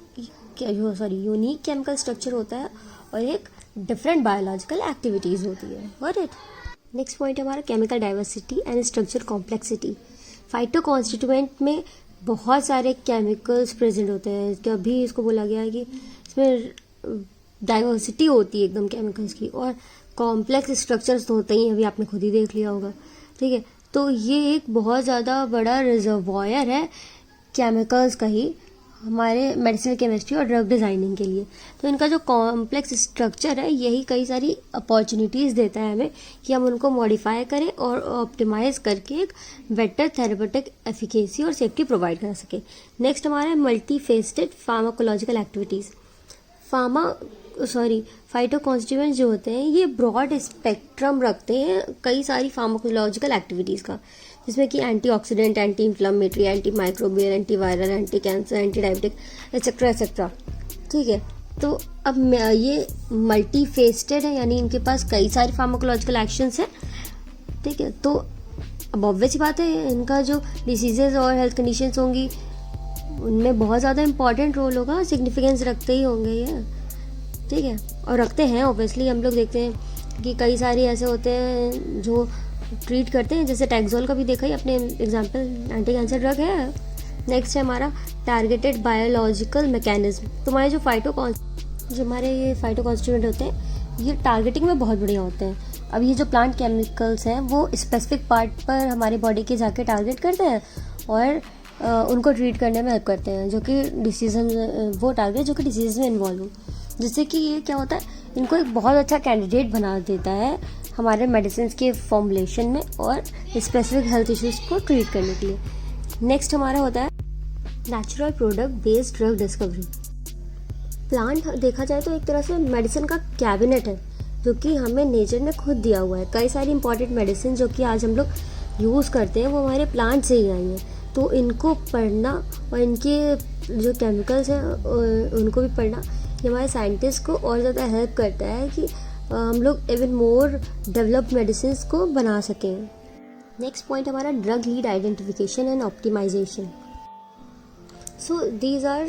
Speaker 1: केमिकल स्ट्रक्चर होता है और एक डिफरेंट बायोलॉजिकल एक्टिविटीज़ होती है। Got it. नेक्स्ट पॉइंट हमारा chemical diversity and structure complexity. Phyto constituent में बहुत सारे केमिकल्स प्रेजेंट होते हैं, कभी इसको बोला गया है कि इसमें डाइवर्सिटी होती है एकदम केमिकल्स की और कॉम्प्लेक्स स्ट्रक्चर्स तो होते ही, अभी आपने खुद ही देख लिया होगा। ठीक है, तो ये एक बहुत ज़्यादा बड़ा रिजर्वॉयर है केमिकल्स का ही हमारे मेडिसिनल केमिस्ट्री और ड्रग डिज़ाइनिंग के लिए। तो इनका जो कॉम्प्लेक्स स्ट्रक्चर है यही कई सारी अपॉर्चुनिटीज़ देता है हमें कि हम उनको मॉडिफाई करें और ऑप्टिमाइज करके एक बेटर थेरेपेटिक एफिकेसी और सेफ्टी प्रोवाइड कर सके। नेक्स्ट हमारा है multi faceted pharmacological activities. Phyto constituents जो होते हैं ये ब्रॉड स्पेक्ट्रम रखते हैं कई सारी फार्माकोलॉजिकल एक्टिविटीज़ का, जिसमें कि antioxidant, anti inflammatory, anti microbial, anti viral, anti cancer, anti diabetic etcetera etcetera. ठीक है, तो अब ये मल्टी फेस्टेड है यानी इनके पास कई सारे फार्माकोलॉजिकल एक्शंस हैं। ठीक है, तो अब ऑब्वियस ही बात है इनका जो डिसीजेज और हेल्थ कंडीशंस होंगी उनमें बहुत ज़्यादा इंपॉर्टेंट रोल होगा, सिग्निफिकेंस रखते ही होंगे ये। ठीक है, और रखते हैं ऑब्वियसली। हम लोग देखते हैं कि कई सारे ऐसे होते हैं जो ट्रीट करते हैं, जैसे टैक्सोल का भी देखा ही अपने एग्जांपल, एंटी कैंसर ड्रग है। नेक्स्ट है हमारा टारगेटेड बायोलॉजिकल मैकेनिज्म। तो हमारे जो हमारे ये फाइटो कॉन्स्टिट्यूएंट होते हैं ये टारगेटिंग में बहुत बढ़िया होते हैं। अब ये जो प्लांट केमिकल्स हैं वो स्पेसिफिक पार्ट पर हमारे बॉडी के जाके टारगेट करते हैं और उनको ट्रीट करने में हेल्प करते हैं, जो कि वो टारगेट जो कि डिसीज में इन्वॉल्व हो, जिससे कि ये क्या होता है, इनको एक बहुत अच्छा कैंडिडेट बना देता है हमारे मेडिसिन के फॉर्मुलेशन में और स्पेसिफिक हेल्थ इश्यूज को ट्रीट करने के लिए। नेक्स्ट हमारा होता है natural product based drug discovery. Plant देखा जाए तो एक तरह से मेडिसिन का कैबिनेट है जो कि हमें नेचर ने खुद दिया हुआ है। कई सारी इंपॉर्टेंट मेडिसिन जो कि आज हम लोग यूज़ करते हैं वो हमारे प्लांट से ही आई हैं, तो इनको पढ़ना और इनके जो केमिकल्स हैं उनको भी पढ़ना ये हमारे साइंटिस्ट को और ज़्यादा हेल्प करता है कि हम लोग इवन मोर डेवलप्ड मेडिसिन को बना सकें। नेक्स्ट पॉइंट हमारा drug lead identification and optimization. So these are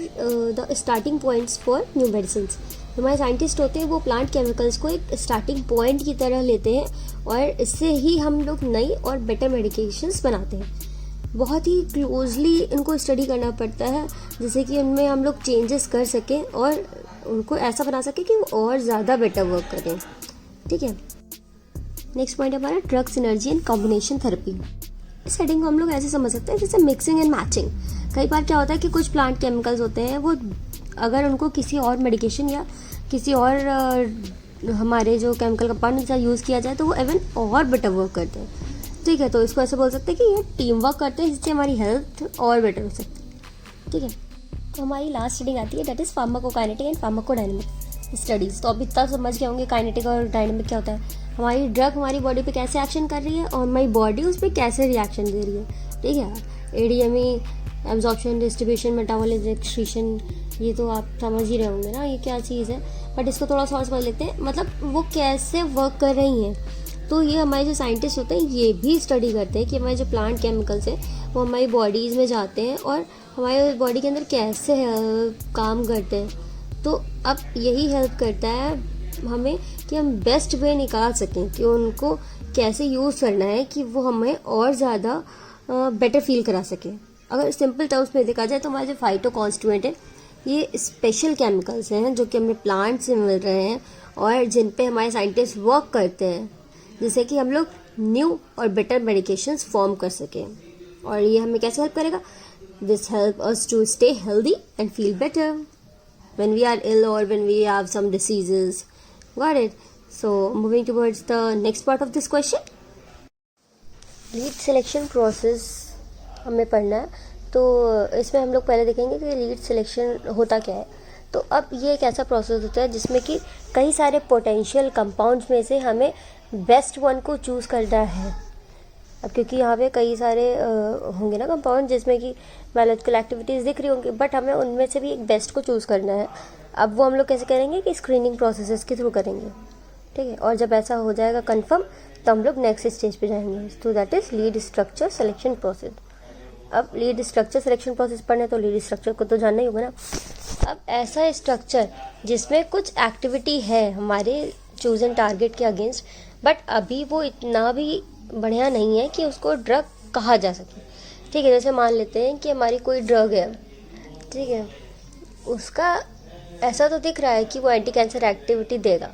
Speaker 1: the starting points for new medicine. हमारे साइंटिस्ट होते हैं वो प्लांट केमिकल्स को एक स्टार्टिंग पॉइंट की तरह लेते हैं और इससे ही हम लोग नई और बेटर मेडिकेशंस बनाते हैं। बहुत ही क्लोजली इनको स्टडी करना पड़ता है जिससे कि उनमें हम लोग चेंजेस कर सकें और उनको ऐसा बना सके कि वो और ज़्यादा बेटर वर्क करें। ठीक है, नेक्स्ट पॉइंट हमारा drug synergy and combination therapy. इस हेडिंग को हम लोग ऐसे समझ सकते हैं जैसे मिक्सिंग एंड मैचिंग। कई बार क्या होता है कि कुछ प्लांट केमिकल्स होते हैं वो अगर उनको किसी और मेडिकेशन या किसी और हमारे जो केमिकल कंपाउंड के साथ यूज़ किया जाए तो वो इवन और बेटर वर्क करते हैं। ठीक है, तो इसको ऐसे बोल सकते हैं कि ये टीम वर्क करते हैं जिससे हमारी हेल्थ और बेटर हो सकती है। ठीक है, तो हमारी लास्ट रीडिंग आती है that is pharmacokinetic and pharmacodynamic. Studies. तो अब इतना समझ गए होंगे काइनेटिक और डायनेमिक क्या होता है, हमारी ड्रग हमारी बॉडी पे कैसे एक्शन कर रही है और हमारी बॉडी उस पर कैसे रिएक्शन दे रही है। ठीक है, ADME, absorption, distribution, metabolism, excretion, ये तो आप समझ ही रहे होंगे ना ये क्या चीज़ है, बट इसको थोड़ा सा और समझ लेते हैं, मतलब वो कैसे वर्क कर रही हैं। तो ये हमारे जो साइंटिस्ट होते हैं ये भी स्टडी करते हैं कि हमारे जो प्लांट केमिकल्स हैं वो हमारी बॉडीज़ में जाते हैं और हमारे बॉडी के अंदर कैसे काम करते हैं। तो अब यही हेल्प करता है हमें कि हम बेस्ट वे निकाल सकें कि उनको कैसे यूज़ करना है कि वो हमें और ज़्यादा बेटर फील करा सके। अगर सिंपल टर्म्स में देखा जाए तो हमारे जो फाइटो कॉन्स्टिट्यूएंट है ये स्पेशल केमिकल्स हैं जो कि हमें प्लांट से मिल रहे हैं और जिन पे हमारे साइंटिस्ट वर्क करते हैं जिससे कि हम लोग न्यू और बेटर मेडिकेशंस फॉर्म कर सकें। और ये हमें कैसे हेल्प करेगा, this help us to stay healthy and feel better when we are ill or when we have some diseases. Got it? So moving towards the next part of this question, lead selection process हमें पढ़ना है। तो इसमें हम लोग पहले देखेंगे कि लीड सिलेक्शन होता क्या है। तो अब ये एक ऐसा प्रोसेस होता है जिसमें कि कई सारे पोटेंशियल कंपाउंड्स में से हमें बेस्ट वन को चूज़ करना है। अब क्योंकि यहाँ पे कई सारे होंगे ना कंपाउंड जिसमें कि बायोलॉजिकल एक्टिविटीज़ दिख रही होंगी, बट हमें उनमें से भी एक बेस्ट को चूज़ करना है। अब वो हम लोग कैसे करेंगे कि स्क्रीनिंग प्रोसेसेस के थ्रू करेंगे। ठीक है, और जब ऐसा हो जाएगा कंफर्म तो हम लोग नेक्स्ट स्टेज पे जाएंगे, तो that is lead structure selection process. अब लीड स्ट्रक्चर सिलेक्शन प्रोसेस पढ़ने तो लीड स्ट्रक्चर को तो जानना ही होगा ना। अब ऐसा स्ट्रक्चर जिसमें कुछ एक्टिविटी है हमारे चूजन टारगेट के अगेंस्ट, बट अभी वो इतना भी बढ़िया नहीं है कि उसको ड्रग कहा जा सके। ठीक है, जैसे मान लेते हैं कि हमारी कोई ड्रग है, ठीक है, उसका ऐसा तो दिख रहा है कि वो एंटी कैंसर एक्टिविटी देगा,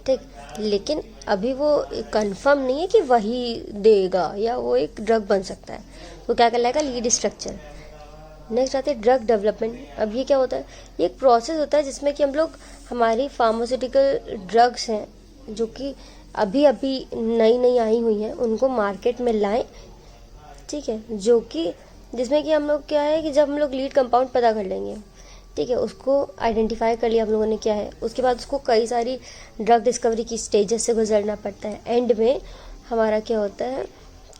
Speaker 1: ठीक, लेकिन अभी वो कंफर्म नहीं है कि वही देगा या वो एक ड्रग बन सकता है। तो क्या कहलाएगा, लीड स्ट्रक्चर। नेक्स्ट आते हैं ड्रग डेवलपमेंट। अब ये क्या होता है, ये एक प्रोसेस होता है जिसमें कि हम लोग हमारी फार्मास्यूटिकल ड्रग्स हैं जो कि अभी अभी नई नई आई हुई हैं उनको मार्केट में लाएं। ठीक है, जो कि जिसमें कि हम लोग क्या है कि जब हम लोग लीड कंपाउंड पता कर लेंगे, ठीक है, उसको आइडेंटिफाई कर लिया हम लोगों ने क्या है, उसके बाद उसको कई सारी ड्रग डिस्कवरी की स्टेजेस से गुजरना पड़ता है। एंड में हमारा क्या होता है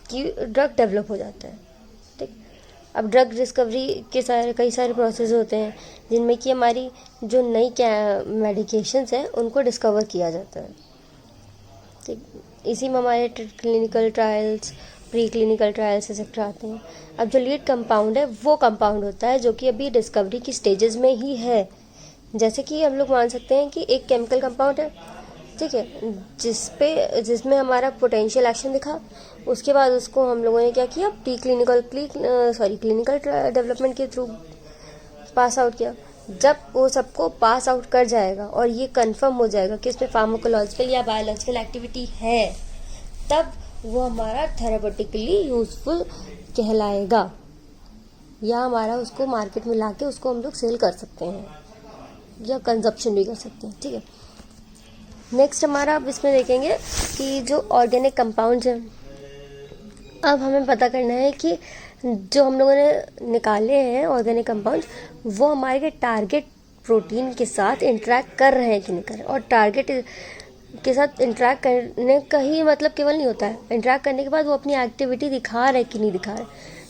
Speaker 1: कि ड्रग डेवलप हो जाता है। ठीक, अब ड्रग डिस्कवरी के कई सारे प्रोसेस होते हैं जिनमें कि हमारी जो नई मेडिकेशंस हैं उनको डिस्कवर किया जाता है। ठीक, इसी में हमारे clinical trials, pre clinical trials etcetera आते हैं। अब जो लीड कंपाउंड है वो कंपाउंड होता है जो कि अभी डिस्कवरी की स्टेजेस में ही है। जैसे कि हम लोग मान सकते हैं कि एक केमिकल कंपाउंड है, ठीक है, जिसमें हमारा पोटेंशियल एक्शन दिखा, उसके बाद उसको हम लोगों ने क्या किया, क्लिनिकल डेवलपमेंट के थ्रू पास आउट किया। जब वो सबको पास आउट कर जाएगा और ये कंफर्म हो जाएगा कि इसमें फार्माकोलॉजिकल या बायोलॉजिकल एक्टिविटी है, तब वो हमारा थेरापेटिकली यूजफुल कहलाएगा या हमारा उसको मार्केट में लाके उसको हम लोग सेल कर सकते हैं या कंजप्शन भी कर सकते हैं। ठीक है, नेक्स्ट हमारा अब इसमें देखेंगे कि जो ऑर्गेनिक कंपाउंड्स हैं, अब हमें पता करना है कि जो हम लोगों ने निकाले हैं ऑर्गेनिक कंपाउंड्स वो हमारे टारगेट प्रोटीन के साथ इंटरेक्ट कर रहे हैं कि नहीं कर रहे। और टारगेट के साथ इंटरेक्ट करने का ही मतलब केवल नहीं होता है, इंटरेक्ट करने के बाद वो अपनी एक्टिविटी दिखा रहे कि नहीं दिखा रहे।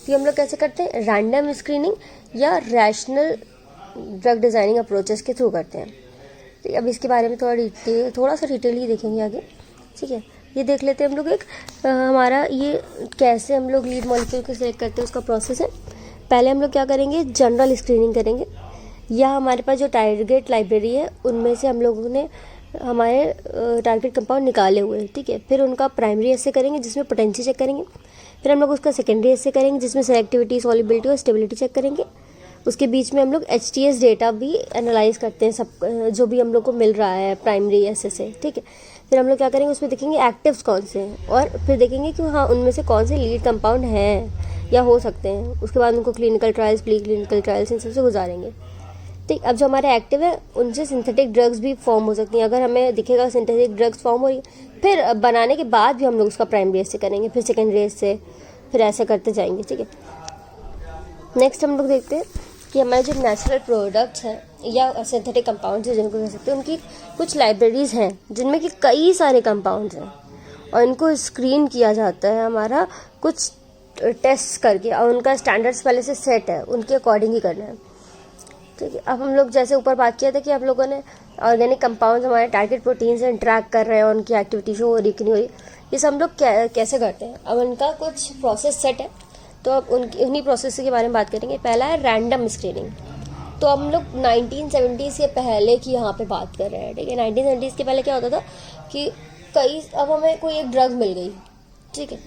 Speaker 1: तो हम लोग कैसे करते हैं, रैंडम स्क्रीनिंग या रैशनल ड्रग डिज़ाइनिंग अप्रोचेस के थ्रू करते हैं। तो अब इसके बारे में थोड़ा सा डिटेल ही देखेंगे आगे। ठीक है, ये देख लेते हैं हम लोग एक हमारा ये कैसे हम लोग लीड मॉलिक्यूल को सिलेक्ट करते हैं उसका प्रोसेस है। पहले हम लोग क्या करेंगे, जनरल स्क्रीनिंग करेंगे, या हमारे पास जो टारगेट लाइब्रेरी है उनमें से हम लोगों ने हमारे टारगेट कंपाउंड निकाले हुए हैं। ठीक है, फिर उनका प्राइमरी एसे करेंगे जिसमें पोटेंसी चेक करेंगे, फिर हम लोग उसका सेकेंडरी एसे करेंगे जिसमें सेलेक्टिविटी, सॉल्युबिलिटी और स्टेबिलिटी चेक करेंगे। उसके बीच में हम लोग HTS डेटा भी एनालाइज करते हैं, सब जो भी हम लोग को मिल रहा है प्राइमरी एसे से। ठीक है, फिर हम लोग क्या करेंगे, उसमें देखेंगे एक्टिव्स कौन से हैं और फिर देखेंगे कि हाँ उनमें से कौन से लीड कंपाउंड हैं या हो सकते हैं। उसके बाद उनको clinical trials, pre clinical trials इन सबसे गुजारेंगे। ठीक, अब जो हमारे एक्टिव है उनसे सिंथेटिक ड्रग्स भी फॉर्म हो सकती हैं। अगर हमें दिखेगा सिंथेटिक ड्रग्स फॉर्म हो रही है, फिर बनाने के बाद भी हम लोग उसका प्राइमरी एसे करेंगे, फिर सेकेंडरी एसे, फिर ऐसे करते जाएंगे। ठीक है, नेक्स्ट हम लोग देखते हैं कि हमारे जो नेचुरल प्रोडक्ट्स हैं या सिंथेटिक कंपाउंड्स है जिनको कह सकते हैं, उनकी कुछ लाइब्रेरीज़ हैं जिनमें कि कई सारे कंपाउंड्स हैं और इनको स्क्रीन किया जाता है हमारा कुछ टेस्ट करके, और उनका स्टैंडर्ड्स पहले से सेट है, उनके अकॉर्डिंग ही करना है। ठीक है, अब हम लोग जैसे ऊपर बात किया था कि आप लोगों ने ऑर्गेनिक कंपाउंड्स हमारे टारगेट प्रोटीन से इंटरेक्ट कर रहे हैं, उनकी एक्टिविटी शो हो रही कि नहीं हो रही, ये सब हम लोग कैसे करते हैं। अब उनका कुछ प्रोसेस सेट है, तो अब उन्हीं प्रोसेस के बारे में बात करेंगे। पहला है रैंडम स्क्रीनिंग। तो हम लोग 1970s के पहले की यहाँ पे बात कर रहे हैं। ठीक है, 1970s के पहले क्या होता था कि अब हमें कोई एक ड्रग मिल गई, ठीक है,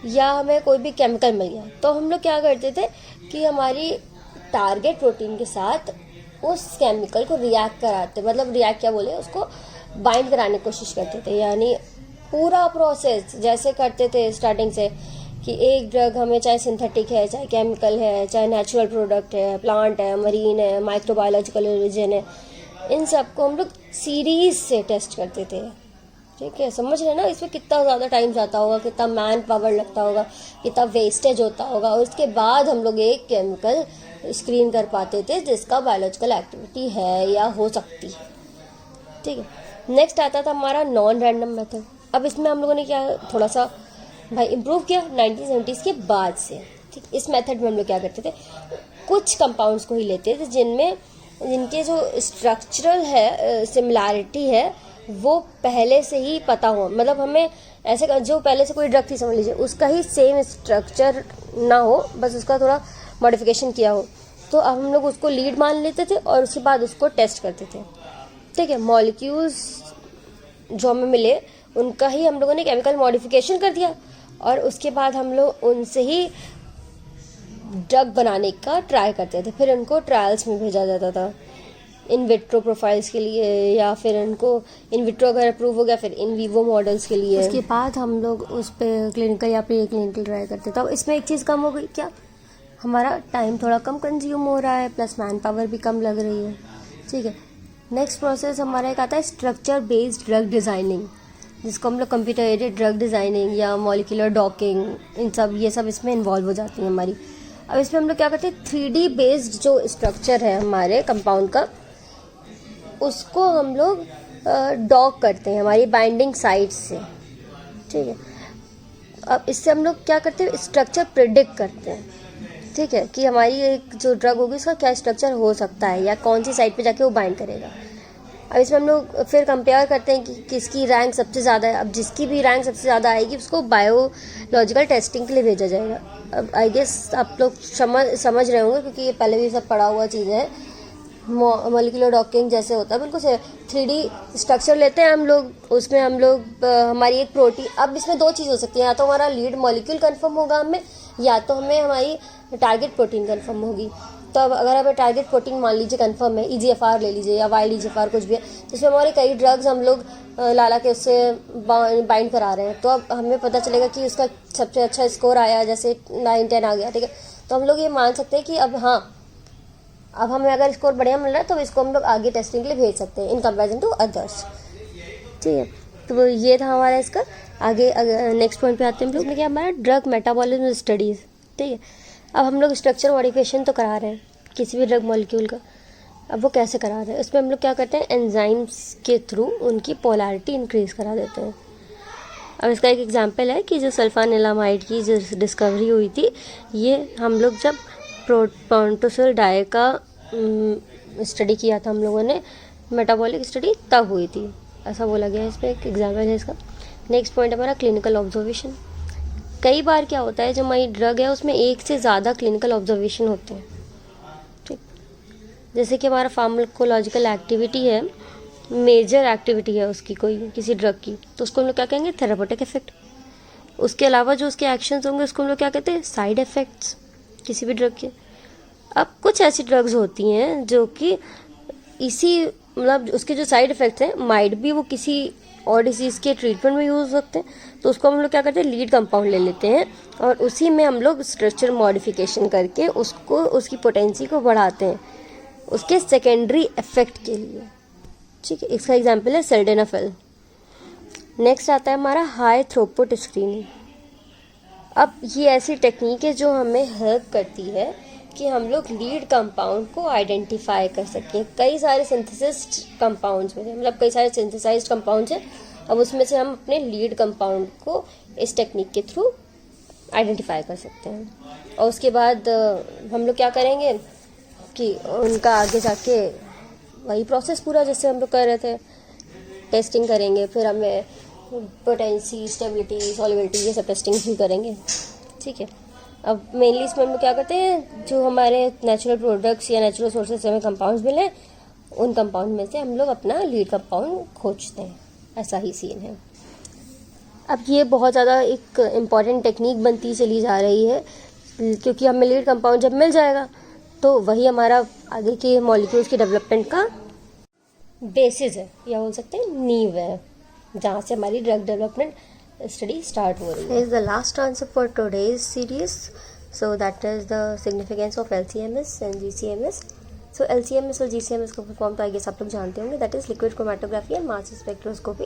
Speaker 1: या हमें कोई भी केमिकल मिल गया, तो हम लोग क्या करते थे कि हमारी टारगेट प्रोटीन के साथ उस केमिकल को रिएक्ट कराते, मतलब रिएक्ट क्या बोले, उसको बाइंड कराने की कोशिश करते थे। यानी पूरा प्रोसेस जैसे करते थे स्टार्टिंग से कि एक ड्रग हमें चाहे सिंथेटिक है, चाहे केमिकल है, चाहे नेचुरल प्रोडक्ट है, प्लांट है, मरीन है, माइक्रोबायोलॉजिकल ओरिजिन है, इन सबको हम लोग सीरीज से टेस्ट करते थे। ठीक है, समझ रहे ना, इसमें कितना ज़्यादा टाइम जाता होगा, कितना मैन पावर लगता होगा, कितना वेस्टेज होता होगा, और उसके बाद हम लोग एक केमिकल स्क्रीन कर पाते थे जिसका बायोलॉजिकल एक्टिविटी है या हो सकती है। ठीक है, नेक्स्ट आता था हमारा नॉन रैंडम मेथड। अब इसमें हम लोगों ने क्या थोड़ा सा भाई इम्प्रूव किया 1970s के बाद से। ठीक, इस मेथड में हम लोग क्या करते थे, कुछ कंपाउंड्स को ही लेते थे जिनके जो स्ट्रक्चरल है सिमिलैरिटी है वो पहले से ही पता हो, मतलब हमें ऐसे जो पहले से कोई ड्रग थी समझ लीजिए उसका ही सेम स्ट्रक्चर ना हो, बस उसका थोड़ा मॉडिफिकेशन किया हो, तो अब हम लोग उसको लीड मान लेते थे और उसके बाद उसको टेस्ट करते थे। ठीक है, मॉलिक्यूल्स जो हमें मिले उनका ही हम लोगों ने केमिकल मॉडिफिकेशन कर दिया और उसके बाद हम लोग उनसे ही ड्रग बनाने का ट्राई करते थे। फिर उनको ट्रायल्स में भेजा जाता था इन विट्रो प्रोफाइल्स के लिए, या फिर उनको इन विट्रो अगर अप्रूव हो गया फिर इन वीवो मॉडल्स के लिए। उसके बाद हम लोग उस पर क्लिनिकल या प्री क्लिनिकल ट्राई करते थे। अब इसमें एक चीज़ कम हो गई, क्या हमारा टाइम थोड़ा कम कंज्यूम हो रहा है, प्लस मैन पावर भी कम लग रही है। ठीक है, नेक्स्ट प्रोसेस हमारा एक आता है स्ट्रक्चर बेस्ड ड्रग डिज़ाइनिंग, जिसको हम लोग कंप्यूटर एडेड ड्रग डिज़ाइनिंग या मॉलिक्यूलर डॉकिंग, ये सब इसमें इन्वॉल्व हो जाती हैं हमारी। अब इसमें हम लोग क्या करते हैं, 3D बेस्ड जो स्ट्रक्चर है हमारे कंपाउंड का, उसको हम लोग डॉक करते हैं हमारी बाइंडिंग साइट से। ठीक है, अब इससे हम लोग क्या करते हैं, स्ट्रक्चर प्रिडिक्ट करते हैं। ठीक है, कि हमारी एक जो ड्रग होगी उसका क्या स्ट्रक्चर हो सकता है या कौन सी साइट पे जाके वो बाइंड करेगा। अब इसमें हम लोग फिर कंपेयर करते हैं कि किसकी रैंक सबसे ज़्यादा है। अब जिसकी भी रैंक सबसे ज़्यादा आएगी उसको बायोलॉजिकल टेस्टिंग के लिए भेजा जाएगा। अब आई गेस आप लोग समझ रहे होंगे क्योंकि ये पहले भी सब पढ़ा हुआ चीज़ है। मॉलिक्यूलर डॉकिंग जैसे होता है बिल्कुल से 3D स्ट्रक्चर लेते हैं हम लोग, उसमें हम लोग हमारी एक प्रोटीन, अब इसमें दो चीज़ हो सकती है, या तो हमारा लीड मॉलिक्यूल कंफर्म होगा हमें, या तो हमें हमारी टारगेट प्रोटीन कंफर्म होगी। तो अब अगर हमें टारगेट प्रोटीन मान लीजिए कंफर्म है, EGFR ले लीजिए या वाइल्ड EGFR कुछ भी है, जिसमें हमारे कई ड्रग्स हम लोग लाला के उससे बाइंड करा रहे हैं, तो अब हमें पता चलेगा कि उसका सबसे अच्छा स्कोर आया, जैसे 9-10 आ गया। ठीक है, तो हम लोग ये मान सकते हैं कि अब अब हमें अगर स्कोर बढ़िया मिल रहा है तो इसको हम लोग आगे टेस्टिंग के लिए भेज सकते हैं इन कंपेरिजन टू अदर्स। ठीक है, तो ये था हमारा इसका। आगे नेक्स्ट पॉइंट पे आते हैं हम लोग, क्या हमारा ड्रग मेटाबॉलिज्म स्टडीज़। ठीक है, अब हम लोग स्ट्रक्चर मॉडिफिकेशन तो करा रहे हैं किसी भी ड्रग मॉलिक्यूल का, अब वो कैसे करा रहे हैं, उसमें हम लोग क्या करते हैं, एंजाइम्स के थ्रू उनकी पोलैरिटी इंक्रीज़ करा देते हैं। अब इसका एक एग्जांपल है कि जो सल्फानिलामाइड की जो डिस्कवरी हुई थी, ये हम लोग जब पोंटोसिल डाई का स्टडी किया था हम लोगों ने, मेटाबॉलिक स्टडी तब हुई थी, ऐसा बोला गया है। इस पर एक एग्जाम्पल है इसका। नेक्स्ट पॉइंट हमारा क्लिनिकल ऑब्जर्वेशन। कई बार क्या होता है, जो हमारी ड्रग है उसमें एक से ज़्यादा क्लिनिकल ऑब्जर्वेशन होते हैं। ठीक, जैसे कि हमारा फार्माकोलॉजिकल एक्टिविटी है, मेजर एक्टिविटी है उसकी कोई किसी ड्रग की, तो उसको हम लोग क्या कहेंगे, थेरापेटिक इफेक्ट। उसके अलावा जो उसके एक्शंस होंगे उसको हम लोग क्या कहते हैं, साइड इफ़ेक्ट्स किसी भी ड्रग के। अब कुछ ऐसी ड्रग्स होती हैं जो कि इसी मतलब उसके जो साइड इफ़ेक्ट्स हैं माइट भी वो किसी और डिसीज़ के ट्रीटमेंट में यूज़ हो सकते हैं, तो उसको हम लोग क्या करते हैं, लीड कंपाउंड ले लेते हैं और उसी में हम लोग स्ट्रक्चर मॉडिफिकेशन करके उसको उसकी पोटेंसी को बढ़ाते हैं उसके सेकेंडरी इफेक्ट के लिए। ठीक है, इसका एग्जांपल है सिल्डेनाफिल। नेक्स्ट आता है हमारा हाई थ्रूपुट स्क्रीनिंग। अब ये ऐसी टेक्निक है जो हमें हेल्प करती है कि हम लोग लीड कंपाउंड को आइडेंटिफाई कर सकें। कई सारे सिंथेसिस कंपाउंड्स में मतलब कई सारे सिंथेसाइज्ड कंपाउंड्स हैं, अब उसमें से हम अपने लीड कंपाउंड को इस टेक्निक के थ्रू आइडेंटिफाई कर सकते हैं। और उसके बाद हम लोग क्या करेंगे कि उनका आगे जाके वही प्रोसेस पूरा जैसे हम लोग कर रहे थे, टेस्टिंग करेंगे, फिर हमें पोटेंसी, स्टेबिलिटी, सॉल्युबिलिटी ये सब टेस्टिंग भी करेंगे। ठीक है, अब मेनली इसमें हम लोग क्या करते हैं, जो हमारे नेचुरल प्रोडक्ट्स या नेचुरल सोर्सेज से हमें कंपाउंड्स मिले, उन कंपाउंड में से हम लोग अपना लीड कंपाउंड खोजते हैं। ऐसा ही सीन है। अब ये बहुत ज़्यादा एक इम्पॉर्टेंट टेक्निक बनती चली जा रही है, क्योंकि हमें लीड कंपाउंड जब मिल जाएगा तो वही हमारा आगे के मॉलिक्यूल्स के डेवलपमेंट का बेसिस है, या बोल सकते हैं नींव है, जहाँ से हमारी ड्रग डेवलपमेंट स्टडी स्टार्ट हो रही है। Is the last answer for today's series, so that is the significance of LCMS and GCMS। So LCMS और GCMS का फॉर्म तो आई गेस आप लोग जानते होंगे, that is liquid chromatography and mass spectroscopy,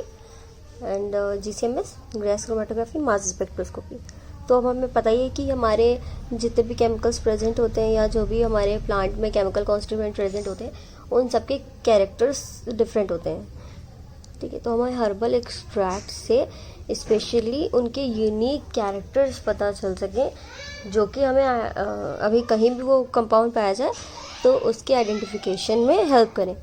Speaker 1: and GCMS gas chromatography, mass spectroscopy. तो अब हमें पता ही है कि हमारे जितने भी केमिकल्स प्रेजेंट होते हैं या जो भी हमारे प्लांट में केमिकल कॉन्स्टिट्यूएंट प्रेजेंट होते हैं, उन सबके कैरेक्टर्स डिफरेंट होते हैं। ठीक है, तो हमें हर्बल एक्सट्रैक्ट से स्पेशली उनके यूनिक कैरेक्टर्स पता चल सकें, जो कि हमें अभी कहीं भी वो कंपाउंड पाया जाए तो उसके आइडेंटिफिकेशन में हेल्प करें,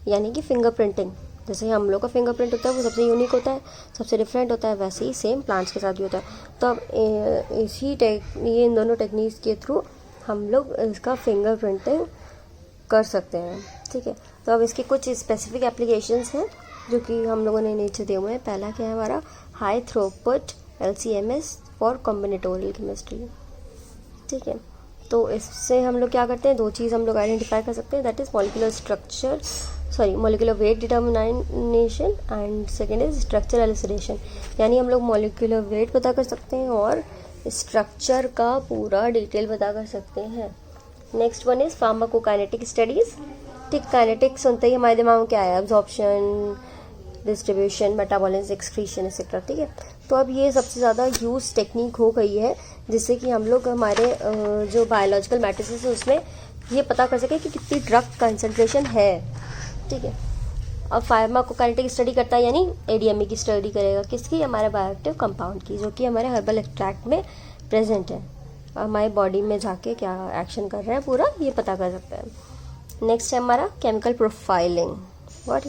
Speaker 1: यानी कि फिंगरप्रिंटिंग। जैसे हम लोग का फिंगरप्रिंट होता है वो सबसे यूनिक होता है, सबसे डिफरेंट होता है, वैसे ही सेम प्लांट्स के साथ भी होता है। तो अब ये इन दोनों टेक्निक्स के थ्रू हम लोग इसका फिंगरप्रिंटिंग कर सकते हैं। ठीक है, तो अब इसके कुछ स्पेसिफिक एप्लीकेशंस हैं जो कि हम लोगों ने नीचे दिए हुए हैं। पहला क्या है हमारा, high throughput LCMS for combinatorial chemistry. ठीक है, तो इससे हम लोग क्या करते हैं, दो चीज़ हम लोग आइडेंटिफाई कर सकते हैं, that is molecular weight determination and second is structure elucidation. यानी हम लोग मॉलिक्यूलर वेट पता कर सकते हैं और स्ट्रक्चर का पूरा डिटेल पता कर सकते हैं। Next one is pharmacokinetic studies. ठीक, काइनेटिक सुनते ही हमारे दिमाग में क्या है, absorption, distribution, metabolism, excretion etcetera. ठीक है, तो अब ये सबसे ज़्यादा यूज टेक्निक हो गई है, जिससे कि हम लोग हमारे जो बायोलॉजिकल मैट्रिसेस है उसमें ये पता कर सके कि कितनी ड्रग कंसंट्रेशन है। ठीक है, अब फार्माकोकाइनेटिक स्टडी करता है, यानी ADME की स्टडी करेगा, किसकी, हमारे बायोएक्टिव कंपाउंड की, जो कि हमारे हर्बल एक्सट्रैक्ट में प्रेजेंट है, हमारे बॉडी में जाके क्या एक्शन कर रहे हैं पूरा ये पता कर सकता है। नेक्स्ट है हमारा केमिकल प्रोफाइलिंग। व्हाट,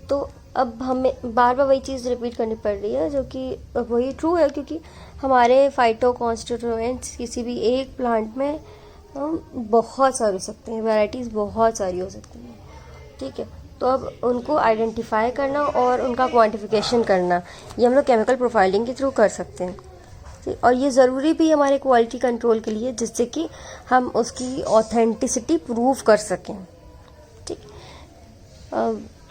Speaker 1: तो अब हमें बार बार वही चीज़ रिपीट करनी पड़ रही है, जो कि वही ट्रू है, क्योंकि हमारे फाइटो कॉन्स्टिट्यूएंट्स किसी भी एक प्लांट में बहुत सारे हो सकते हैं, वैराइटीज़ बहुत सारी हो सकती हैं। ठीक है, तो अब उनको आइडेंटिफाई करना और उनका क्वांटिफिकेशन करना, ये हम लोग केमिकल प्रोफाइलिंग के थ्रू कर सकते हैं। ठीक, और ये ज़रूरी भी हमारे क्वालिटी कंट्रोल के लिए, जिससे कि हम उसकी ऑथेंटिसिटी प्रूव कर सकें। ठीक,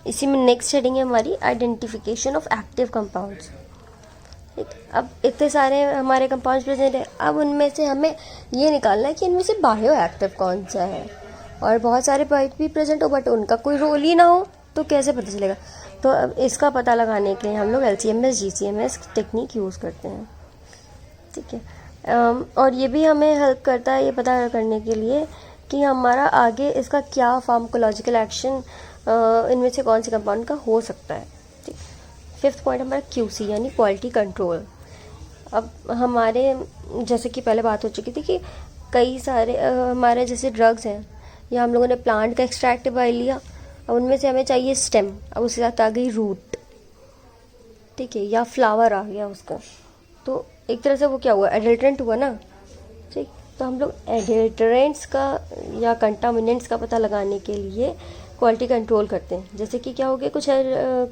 Speaker 1: इसी में नेक्स्ट हेडिंग है हमारी आइडेंटिफिकेशन ऑफ एक्टिव कंपाउंड्स। अब इतने सारे हमारे कंपाउंड्स प्रेजेंट है, अब उनमें से हमें ये निकालना है कि इनमें से बायो एक्टिव कौन सा है, और बहुत सारे बाइट भी प्रेजेंट हो बट उनका कोई रोल ही ना हो, तो कैसे पता चलेगा। तो अब इसका पता लगाने के लिए हम लोग LCMS GCMS टेक्निक यूज़ करते हैं। ठीक है, और ये भी हमें हेल्प करता है ये पता करने के लिए कि हमारा आगे इसका क्या फार्माकोलॉजिकल एक्शन इनमें से कौन से कंपाउंड का हो सकता है। ठीक, फिफ्थ पॉइंट हमारा QC यानी क्वालिटी कंट्रोल। अब हमारे जैसे कि पहले बात हो चुकी थी कि कई सारे हमारे जैसे ड्रग्स हैं, या हम लोगों ने प्लांट का एक्सट्रैक्ट बाय लिया, अब उनमें से हमें चाहिए स्टेम, अब उसके साथ आ गई रूट। ठीक है, या फ्लावर आ गया उसका, तो एक तरह से वो क्या हुआ, एडल्ट्रेंट हुआ ना। ठीक, तो हम लोग एडल्ट्रेंट्स का या कंटामिनेंट्स का पता लगाने के लिए क्वालिटी कंट्रोल करते हैं। जैसे कि क्या हो गया, कुछ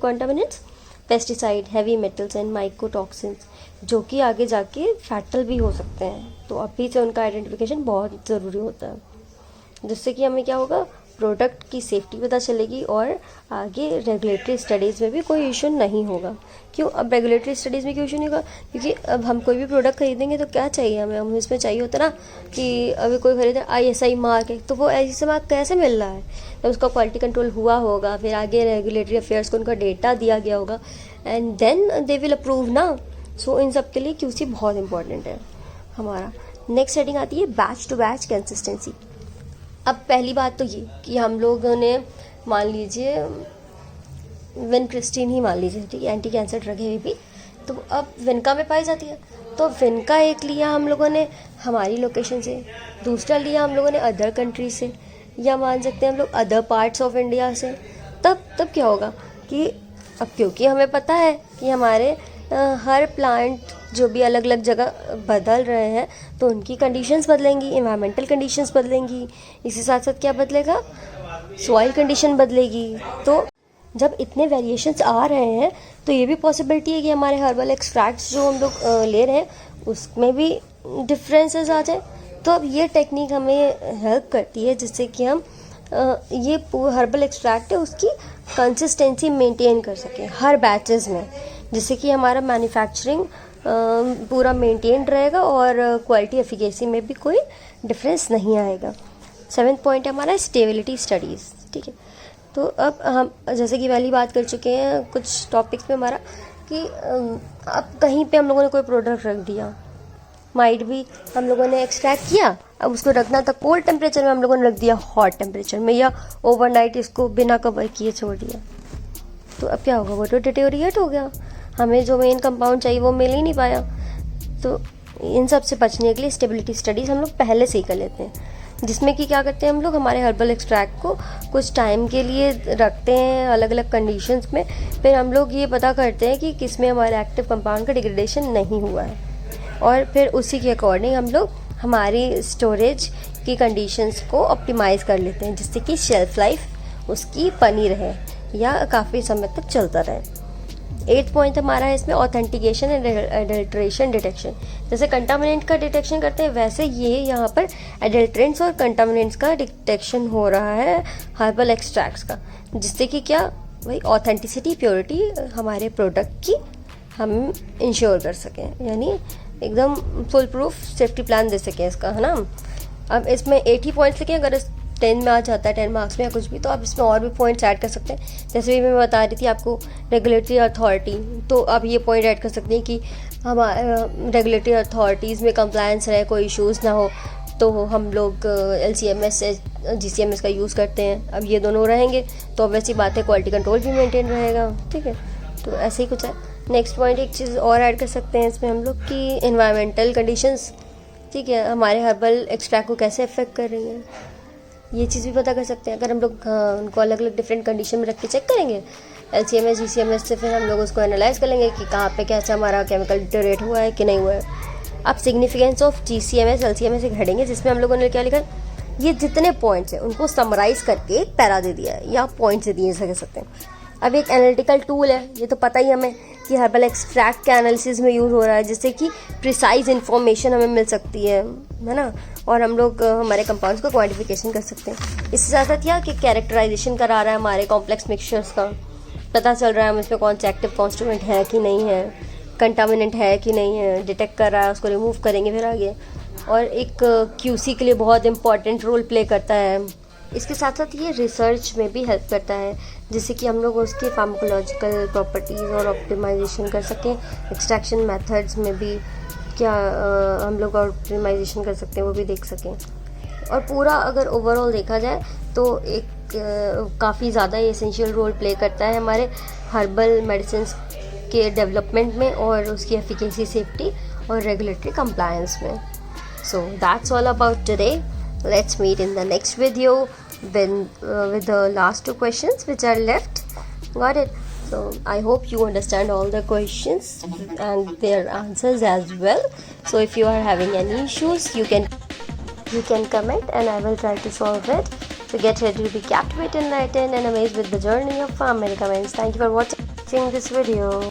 Speaker 1: contaminants, pesticide, heavy metals and mycotoxins, जो कि आगे जाके फैटल भी हो सकते हैं। तो अभी से उनका आइडेंटिफिकेशन बहुत ज़रूरी होता है, जिससे कि हमें क्या होगा, प्रोडक्ट की सेफ्टी पता चलेगी और आगे रेगुलेटरी स्टडीज़ में भी कोई इशू नहीं होगा। क्यों, अब रेगुलेटरी स्टडीज़ में क्यों इशू नहीं होगा, क्योंकि अब हम कोई भी प्रोडक्ट खरीदेंगे तो क्या चाहिए हमें इसमें चाहिए होता ना कि अभी कोई खरीदे ISI मार्क है, तो वो ऐसे मार्क कैसे मिल रहा है, तो उसका क्वालिटी कंट्रोल हुआ होगा, फिर आगे रेगुलेटरी अफेयर्स को उनका डेटा दिया गया होगा, and then they will approve ना। सो इन सब के लिए QC बहुत इंपॉर्टेंट है हमारा। नेक्स्ट हेडिंग आती है बैच टू बैच कंसिस्टेंसी। अब पहली बात तो ये कि हम लोगों ने मान लीजिए विनक्रिस्टिन ही मान लीजिए, ठीक है, एंटी कैंसर ड्रग है ये भी, तो अब विनका में पाई जाती है। तो विनका एक लिया हम लोगों ने हमारी लोकेशन से, दूसरा लिया हम लोगों ने अदर कंट्री से, या मान सकते हैं हम लोग अदर पार्ट्स ऑफ इंडिया से। तब क्या होगा कि अब क्योंकि हमें पता है कि हमारे हर प्लांट जो भी अलग अलग जगह बदल रहे हैं, तो उनकी कंडीशंस बदलेंगी, एनवायरमेंटल कंडीशंस बदलेंगी, इसी साथ साथ क्या बदलेगा, सॉइल कंडीशन बदलेगी। तो जब इतने वेरिएशंस आ रहे हैं तो ये भी पॉसिबिलिटी है कि हमारे हर्बल एक्सट्रैक्ट्स जो हम लोग ले रहे हैं उसमें भी डिफरेंसेस आ जाए। तो अब ये टेक्निक हमें हेल्प करती है जिससे कि हम ये हर्बल एक्सट्रैक्ट है उसकी कंसिस्टेंसी मेंटेन कर सकें हर बैचेस में, जिससे कि हमारा मैन्युफैक्चरिंग पूरा मेंटेन रहेगा और क्वालिटी एफिकेसी में भी कोई डिफरेंस नहीं आएगा। 7th पॉइंट हमारा स्टेबिलिटी स्टडीज़, ठीक है। तो अब हम जैसे कि पहली बात कर चुके हैं कुछ टॉपिक्स में हमारा कि अब कहीं पे हम लोगों ने कोई प्रोडक्ट रख दिया, माइट भी हम लोगों ने एक्सट्रैक्ट किया, अब उसको रखना था कोल्ड टेम्परेचर में, हम लोगों ने रख दिया हॉट टेम्परेचर में, या ओवरनाइट इसको बिना कवर किए छोड़ दिया, तो अब क्या होगा, वो तो डिटेरियोरेट हो गया, हमें जो मेन कंपाउंड चाहिए वो मिल ही नहीं पाया। तो इन सब से बचने के लिए स्टेबिलिटी स्टडीज़ हम लोग पहले से ही कर लेते हैं, जिसमें कि क्या करते हैं हम लोग हमारे हर्बल एक्सट्रैक्ट को कुछ टाइम के लिए रखते हैं अलग अलग कंडीशंस में, फिर हम लोग ये पता करते हैं कि किस में हमारे एक्टिव कंपाउंड का डिग्रेडेशन नहीं हुआ है, और फिर उसी के अकॉर्डिंग हम लोग हमारी स्टोरेज की कंडीशंस को ऑप्टिमाइज़ कर लेते हैं, जिससे कि शेल्फ लाइफ उसकी बनी रहे या काफ़ी समय तक चलता रहे। 8th पॉइंट हमारा है इसमें ऑथेंटिकेशन एंड एडल्ट्रेशन डिटेक्शन। जैसे कंटामिनेंट का डिटेक्शन करते हैं वैसे ये यहाँ पर एडल्ट्रेंट्स और कंटामिनेंट्स का डिटेक्शन हो रहा है हर्बल एक्सट्रैक्ट्स का, जिससे कि क्या भाई ऑथेंटिसिटी प्योरिटी हमारे प्रोडक्ट की हम इंश्योर कर सकें, यानी एकदम फुल प्रूफ सेफ्टी प्लान दे सकें इसका, है ना। अब इसमें 80 पॉइंट्स लिखे, अगर 10 में आ जाता है 10 मार्क्स में या कुछ भी, तो आप इसमें और भी पॉइंट्स ऐड कर सकते हैं। जैसे भी मैं बता रही थी आपको रेगुलेटरी अथॉरिटी, तो आप ये पॉइंट ऐड कर सकते हैं कि हमारा रेगुलेटरी अथॉरिटीज़ में कंप्लायंस रहे, कोई इश्यूज़ ना हो, तो हम लोग LCMS से GCMS का यूज़ करते हैं। अब ये दोनों रहेंगे तो वैसी बात है, क्वालिटी कंट्रोल भी मेंटेन रहेगा, ठीक है। तो ऐसे ही कुछ है। नेक्स्ट पॉइंट एक चीज़ और ऐड कर सकते हैं इसमें हम लोग कि एनवायरमेंटल कंडीशंस, ठीक है, हमारे हर्बल एक्सट्रैक्ट को कैसे अफेक्ट कर रही हैं, ये चीज़ भी पता कर सकते हैं। अगर हम लोग उनको अलग अलग डिफरेंट कंडीशन में रख के चेक करेंगे LCMS GCMS से, फिर हम लोग उसको एनालाइज कर लेंगे कि कहाँ पे कैसे हमारा केमिकल डिटेरियोरेट हुआ है कि नहीं हुआ है। अब सिग्निफिकेंस ऑफ GCMS LCMS एक हेडिंग है जिसमें हम लोगों ने क्या लिखा, ये जितने पॉइंट्स हैं उनको समराइज करके एक पैरा दे दिया है या पॉइंट्स दे दिए कह सकते हैं। अब एक एनालिटिकल टूल है, ये तो पता ही हमें कि हर्बल एक्सट्रैक्ट के एनालिसिस में यूज़ हो रहा है, जिससे कि प्रिसाइज इन्फॉर्मेशन हमें मिल सकती है ना, और हम लोग हमारे कंपाउंड्स का क्वांटिफिकेशन कर सकते हैं। इससे साथ साथ यह कि कैरेक्टराइजेशन करा रहा है हमारे कॉम्प्लेक्स मिक्सचर्स का, पता चल रहा है हम इसमें कौन से एक्टिव कॉन्स्टिट्यूएंट है कि नहीं है, कंटामिनेंट है कि नहीं है, डिटेक्ट कर रहा है, उसको रिमूव करेंगे फिर आगे। और एक QC के लिए बहुत इंपॉर्टेंट रोल प्ले करता है। इसके साथ साथ ये रिसर्च में भी हेल्प करता है, जिससे कि हम लोग उसके फार्माकोलॉजिकल प्रॉपर्टीज़ और ऑप्टिमाइजेशन कर सकें। एक्सट्रैक्शन मेथड्स में भी क्या हम लोग ऑप्टिमाइजेशन कर सकते हैं वो भी देख सकें। और पूरा अगर ओवरऑल देखा जाए तो एक काफ़ी ज़्यादा एसेंशियल रोल प्ले करता है हमारे हर्बल मेडिसिन के डेवलपमेंट में और उसकी एफिकेसी, सेफ्टी और रेगुलेटरी कंप्लायंस में। So that's all about today. Let's meet in the next video with the last 2 questions which are left. Got it? So I hope you understand all the questions and their answers as well. So if you are having any issues, you can comment and I will try to solve it. So get ready to be captivated, enlightened and amazed with the journey of farm medicaments. Thank you for watching this video.